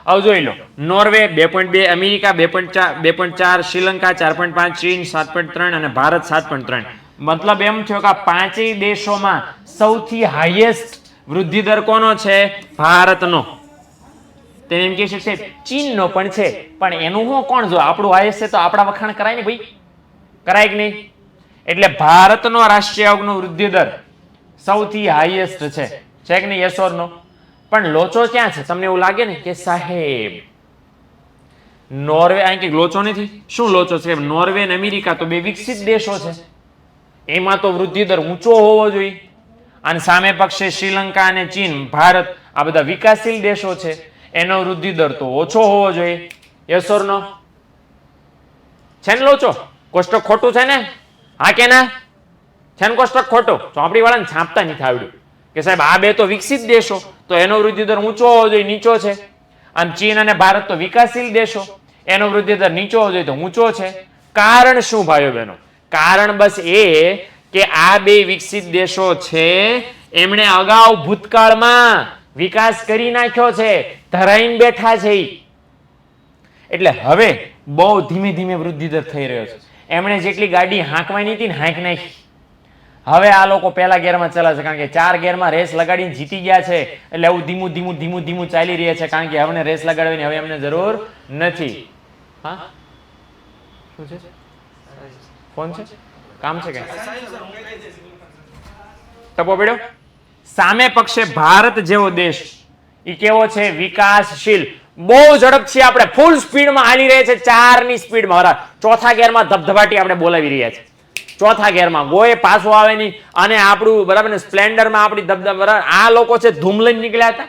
હવે જોઈ લો, નોર્વે 2.2, અમેરિકા 2.4, શ્રીલંકા 4.5, ચીન 7.3 અને ભારત 7.3. મતલબ એમ થયો કે આ 5 દેશોમાં સૌથી હાઈએસ્ટ વૃદ્ધિ દર કોનો છે? ભારતનો. તેને એમ કહે છે ચીનનો પણ છે, પણ એનું હું કોણ જો આપણું હાઈએસ્ટ છે તો આપણા વખાણ કરાય ને ભાઈ, કરાય કે નહીં? એટલે ભારતનો રાષ્ટ્રીય આવકનો વૃદ્ધિ દર સૌથી હાઈએસ્ટ છે કે નહીં? યસ ઓર નો? પણ લોચો ક્યાં છે? તમને એવું લાગે ને કે સાહેબ નોર્વે, અહીં કે લોચો નથી. શું લોચો છે? નોર્વે અને અમેરિકા તો 2 વિકસિત દેશો છે, એમાં તો વૃદ્ધિ દર ઊંચો હોવો જોઈએ. અને સામે પક્ષે શ્રીલંકા અને ચીન, ભારત આ બધા વિકાસશીલ દેશો છે, એનો વૃદ્ધિ દર તો ઓછો હોવો જોઈએ. યસ ઓર નો? છે ને લોચો? કોષ્ટક ખોટું છે ને? હા કે ના? છે ને કોષ્ટક ખોટું? ચોપડી વાળાને છાપતા નથી આવડ્યું કે સાહેબ આ 2 તો વિકસિત દેશો તો એનો વૃદ્ધિ દર ઊંચો હોવો જોઈએ, નીચો છે. અને ચીન અને ભારત તો વિકાસશીલ દેશો, એનો વૃદ્ધિ દર નીચો હોવો જોઈએ તો ઊંચો છે. કારણ શું ભાઈઓ બહેનો? કારણ બસ એ કે આ 2 વિકસિત દેશો છે એમણે અગાઉ ભૂતકાળમાં વિકાસ કરી નાખ્યો છે, ધરાઈને બેઠા છે. એટલે હવે બહુ ધીમે ધીમે વૃદ્ધિ દર થઈ રહ્યો છે. એમણે જેટલી ગાડી હાંકવાની હતી ને હાંક નાખી. હવે આ લોકો પહેલા ગેરમાં ચલાવે છે, કારણ કે 4 ગેરમાં રેસ લગાડીને જીતી ગયા છે. એટલે એવું ધીમું ચાલી રહ્યા છે, કારણ કે હવે રેસ લગાડવાની હવે એમને જરૂર નથી. હા, શું છે? ફોન છે? કામ છે કે ટપો પડ્યો? સામે પક્ષે ભારત જેવો દેશ એ કેવો છે? વિકાસશીલ. બહુ ઝડપથી આપણે ફૂલ સ્પીડમાં હાલી રહ્યા છે, 4ની સ્પીડમાં. ચોથા ગેરમાં ધબધબાટી આપણે બોલાવી રહ્યા છે. ચોથા ગેરમાં ગોએ પાછો આવે નહીં. અને આપણું બરાબર ને સ્પ્લેન્ડરમાં આપણી ધબધબ બરાબર. આ લોકો છે ધૂમ લઈને નીકળ્યા હતા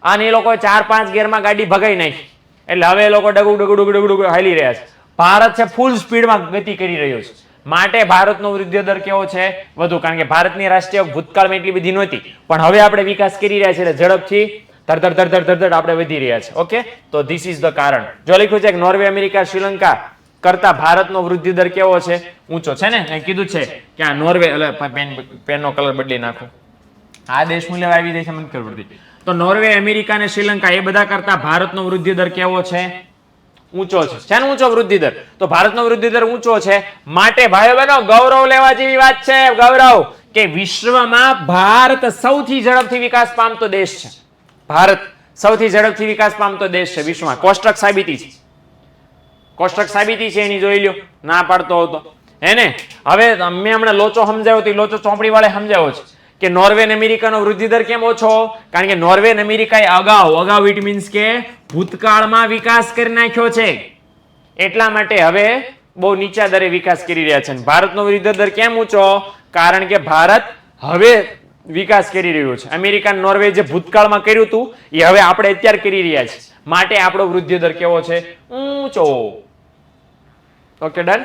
અને એ લોકો 4-5 ગેરમાં ગાડી ભગાઈ નાખી. એટલે હવે એ લોકો ડગુ હાલી રહ્યા છે. ભારત છે ફૂલ સ્પીડમાં ગતિ કરી રહ્યો છે. માટે ભારતનો વૃદ્ધિ દર કેવો છે? વધુ. કારણ કે ભારતની રાષ્ટ્રીય ભૂતકાળમાં એટલી બધી નહોતી, પણ હવે આપણે વિકાસ કરી રહ્યા છીએ એટલે ઝડપથી ધડ આપણે વધી રહ્યા છે. ઓકે, તો ધીસ ઇઝ ધ કારણ. જો લખ્યું છે કે નોર્વે, અમેરિકા, શ્રીલંકા કરતા ભારતનો વૃદ્ધિ દર કેવો છે? ઊંચો છે ને? કીધું છે કે આ નોર્વે, પેનનો કલર બદલી નાખો, આ દેશ મૂલ્ય આવી જાય છે મને ખબર પડતી. તો નોર્વે, અમેરિકા અને શ્રીલંકા એ બધા કરતા ભારતનો વૃદ્ધિ દર કેવો છે? ઊંચો છે. છે ને ઊંચો વૃદ્ધિ દર? તો ભારતનો વૃદ્ધિ દર ઊંચો છે. માટે ભાઈઓ બહેનો ગૌરવ લેવા જેવી વાત છે, ગૌરવ, કે વિશ્વમાં ભારત સૌથી ઝડપથી વિકાસ પામતો દેશ છે. ભારત સૌથી ઝડપથી વિકાસ પામતો દેશ છે વિશ્વમાં. કોષ્ટક સાબિતી છે, કોષ્ટક સાબિતી છે એની, જોઈ લ્યો. ના પાડતો હતો હે ને? હવે મેં હમણાં લોચો સમજાવ્યો તો લોચો ચોપડી વાળે સમજાવ્યો છે કે નોર્વે અને અમેરિકાનો વૃદ્ધિ દર કેમ ઓછો? કારણ કે નોર્વે અને અમેરિકાએ અગાઉ ઇટ મીન્સ કે ભૂતકાળમાં વિકાસ કરી નાખ્યો છે, એટલા માટે હવે બહુ નીચા દરે વિકાસ કરી રહ્યા છે. ભારતનો વૃદ્ધિ દર કેમ ઊંચો? કારણ કે ભારત હવે વિકાસ કરી રહ્યું છે. અમેરિકા, નોર્વે જે ભૂતકાળમાં કર્યું હતું એ હવે આપણે અત્યારે કરી રહ્યા છીએ. માટે આપણો વૃદ્ધિ દર કેવો છે? ઊંચો. Okay, done.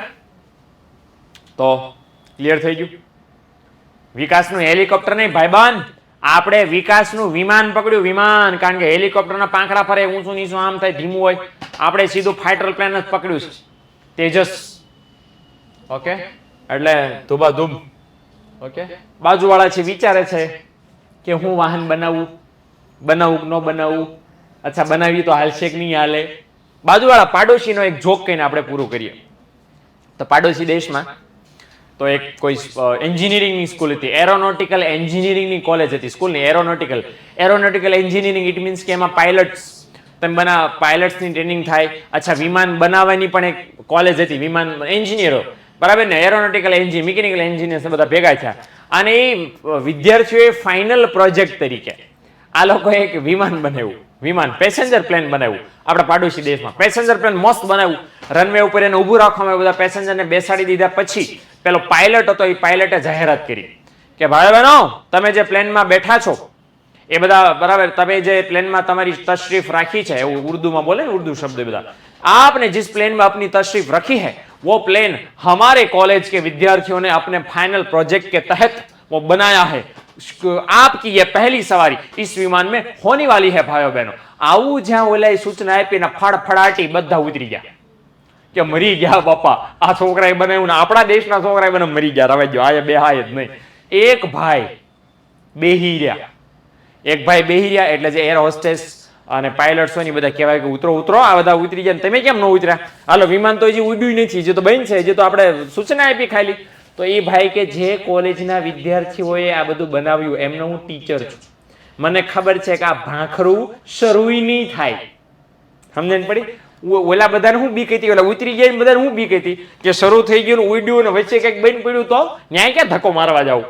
તો ક્લિયર થઈ ગયું? વિકાસનું હેલિકોપ્ટર નહીં ભાઈબાન, આપણે વિકાસનું વિમાન પકડ્યું, વિમાન, કારણ કે હેલિકોપ્ટરના પાંખડા ફરે, ઊંચું નીચું આમ થાય, ધીમું હોય. આપણે સીધું ફાઇટર પ્લેન જ પકડ્યું છે, તેજસ. ઓકે, એટલે ધુબાધુમ. ઓકે, બાજુવાળા છે વિચારે છે કે હું વાહન બનાવું કે ન બનાવું. અચ્છા, બનાવી તો હાલશે કે નહીં હાલે. બાજુવાળા પાડોશીનો એક જોક કહીને આપણે પૂરું કરીએ. તો પાડોશી દેશમાં તો એક કોઈ એન્જિનિયરિંગની સ્કૂલ હતી, એરોનોટિકલ એન્જિનિયરિંગની કોલેજ હતી. સ્કૂલની એરોનોટિકલ એન્જિનિયરિંગ, ઇટ મીન્સ કે એમાં પાયલટ્સની ટ્રેનિંગ થાય. અચ્છા, વિમાન બનાવવાની પણ એક કોલેજ હતી, વિમાન એન્જિનિયરો, બરાબર ને, એરોનોટિકલ એન્જિનિયર, મિકેનિકલ એન્જિનિયર્સ બધા ભેગા થયા. અને એ વિદ્યાર્થીઓએ ફાઇનલ પ્રોજેક્ટ તરીકે આ લોકોએ એક વિમાન બનાવ્યું, વિમાન પેસેન્જર પ્લેન બનાવ્યું. આપણા પાડોશી દેશમાં પેસેન્જર પ્લેન મસ્ત બનાવ્યું. રનવે ઉપર એને ઊભું રાખવામાં આવ્યું, બધા પેસેન્જરને બેસાડી દીધા. પછી પેલો પાયલટ હતો, એ પાયલટે જાહેરાત કરી કે ભાઈ બહેનો, તમે જે પ્લેનમાં બેઠા છો એ બધા, બરાબર, તમે જે પ્લેનમાં તમારી તશરીફ રાખી છે, એવું ઉર્દુમાં બોલે ને, ઉર્દુ શબ્દ બધા, आपने जिस प्लेन में अपनी तशरीफ रखी है वो प्लेन हमारे कॉलेज के विद्यार्थियों ने अपने फाइनल प्रोजेक्ट के तहत वो बनाया है. आपकी ये पहली सवारी इस विमान में होने वाली है भाइयों बहनों. આવું જ્યાં ઓલા સૂચના આપીને ફડફડાટી બધા ઉતરી ગયા કે મરી ગયા બાપા, આ છોકરાએ બનાવ્યું ને આપણા દેશના છોકરાએ બનાવ, મરી ગયા, રવાઈ ગયો, આ બેહાય જ નહીં. એક ભાઈ બેહી રહ્યા, એટલે જે એર હોસ્ટેસ અને પાયલટ્સ હોય ને બધા કહેવાય કે ઉતરો ઉતરો, આ બધા ઉતરી ગયા, તમે કેમ ન ઉતર્યા? હાલો, વિમાન તો હજી ઉડ્યું નથી, જે તો બંધ છે, જે તો આપણે સૂચના આપી ખાલી. તો એ ભાઈ કે જે કોલેજના વિદ્યાર્થીઓએ આ બધું બનાવ્યું, એમનો હું ટીચર છું, મને ખબર છે કે આ ભાખરું શરૂ નહીં થાય. સમજણ પડી? ઓલા બધાને હું બીક હતી, ઓલા ઉતરી ગયા બધાને હું બીક હતી કે શરૂ થઈ ગયું, ઉડ્યું ને વચ્ચે કંઈક બની પડ્યું તો ન્યાય ક્યાં ધક્કો મારવા જાવ.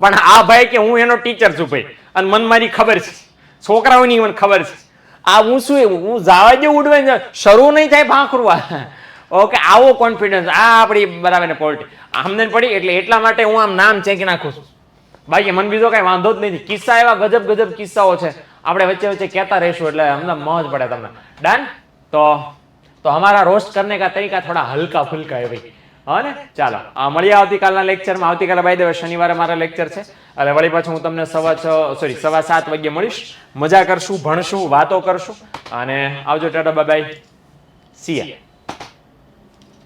પણ આ ભાઈ કે હું એનો ટીચર છું ભાઈ, અને મને મારી ખબર છે, છોકરાઓની મને ખબર છે, આ હું શું હું જવા દે ઉડવા, શરૂ નહીં થાય ભાખરું. ઓકે, આવો કોન્ફિડન્સ, આ આપણી બરાબર ને પોલિટી સમજણ પડી. એટલે એટલા માટે હું આમ નામ ચેકી નાખું છું. બાકી મને બીજો કઈ વાંધો જ નથી. કિસ્સા એવા ગજબ કિસ્સાઓ છે, આપણે વચ્ચે વચ્ચે કહેતા રહીશું, એટલે અમને મોજ પડે તમને. ડન? તો हमारा रोस्ट करने का तरीका थोड़ा हल्का फुल्का है भाई, હા ને? ચાલો, મળીએ આવતીકાલના લેક્ચરમાં. આવતીકાલે બાય ધ વે શનિવારે મારા લેક્ચર છે, એટલે વળી પાછું હું તમને 7:15 વાગે મળીશ. મજા કરશું, ભણશું, વાતો કરશું, અને આવજો. ટાટા, બાય બાય, સી યા.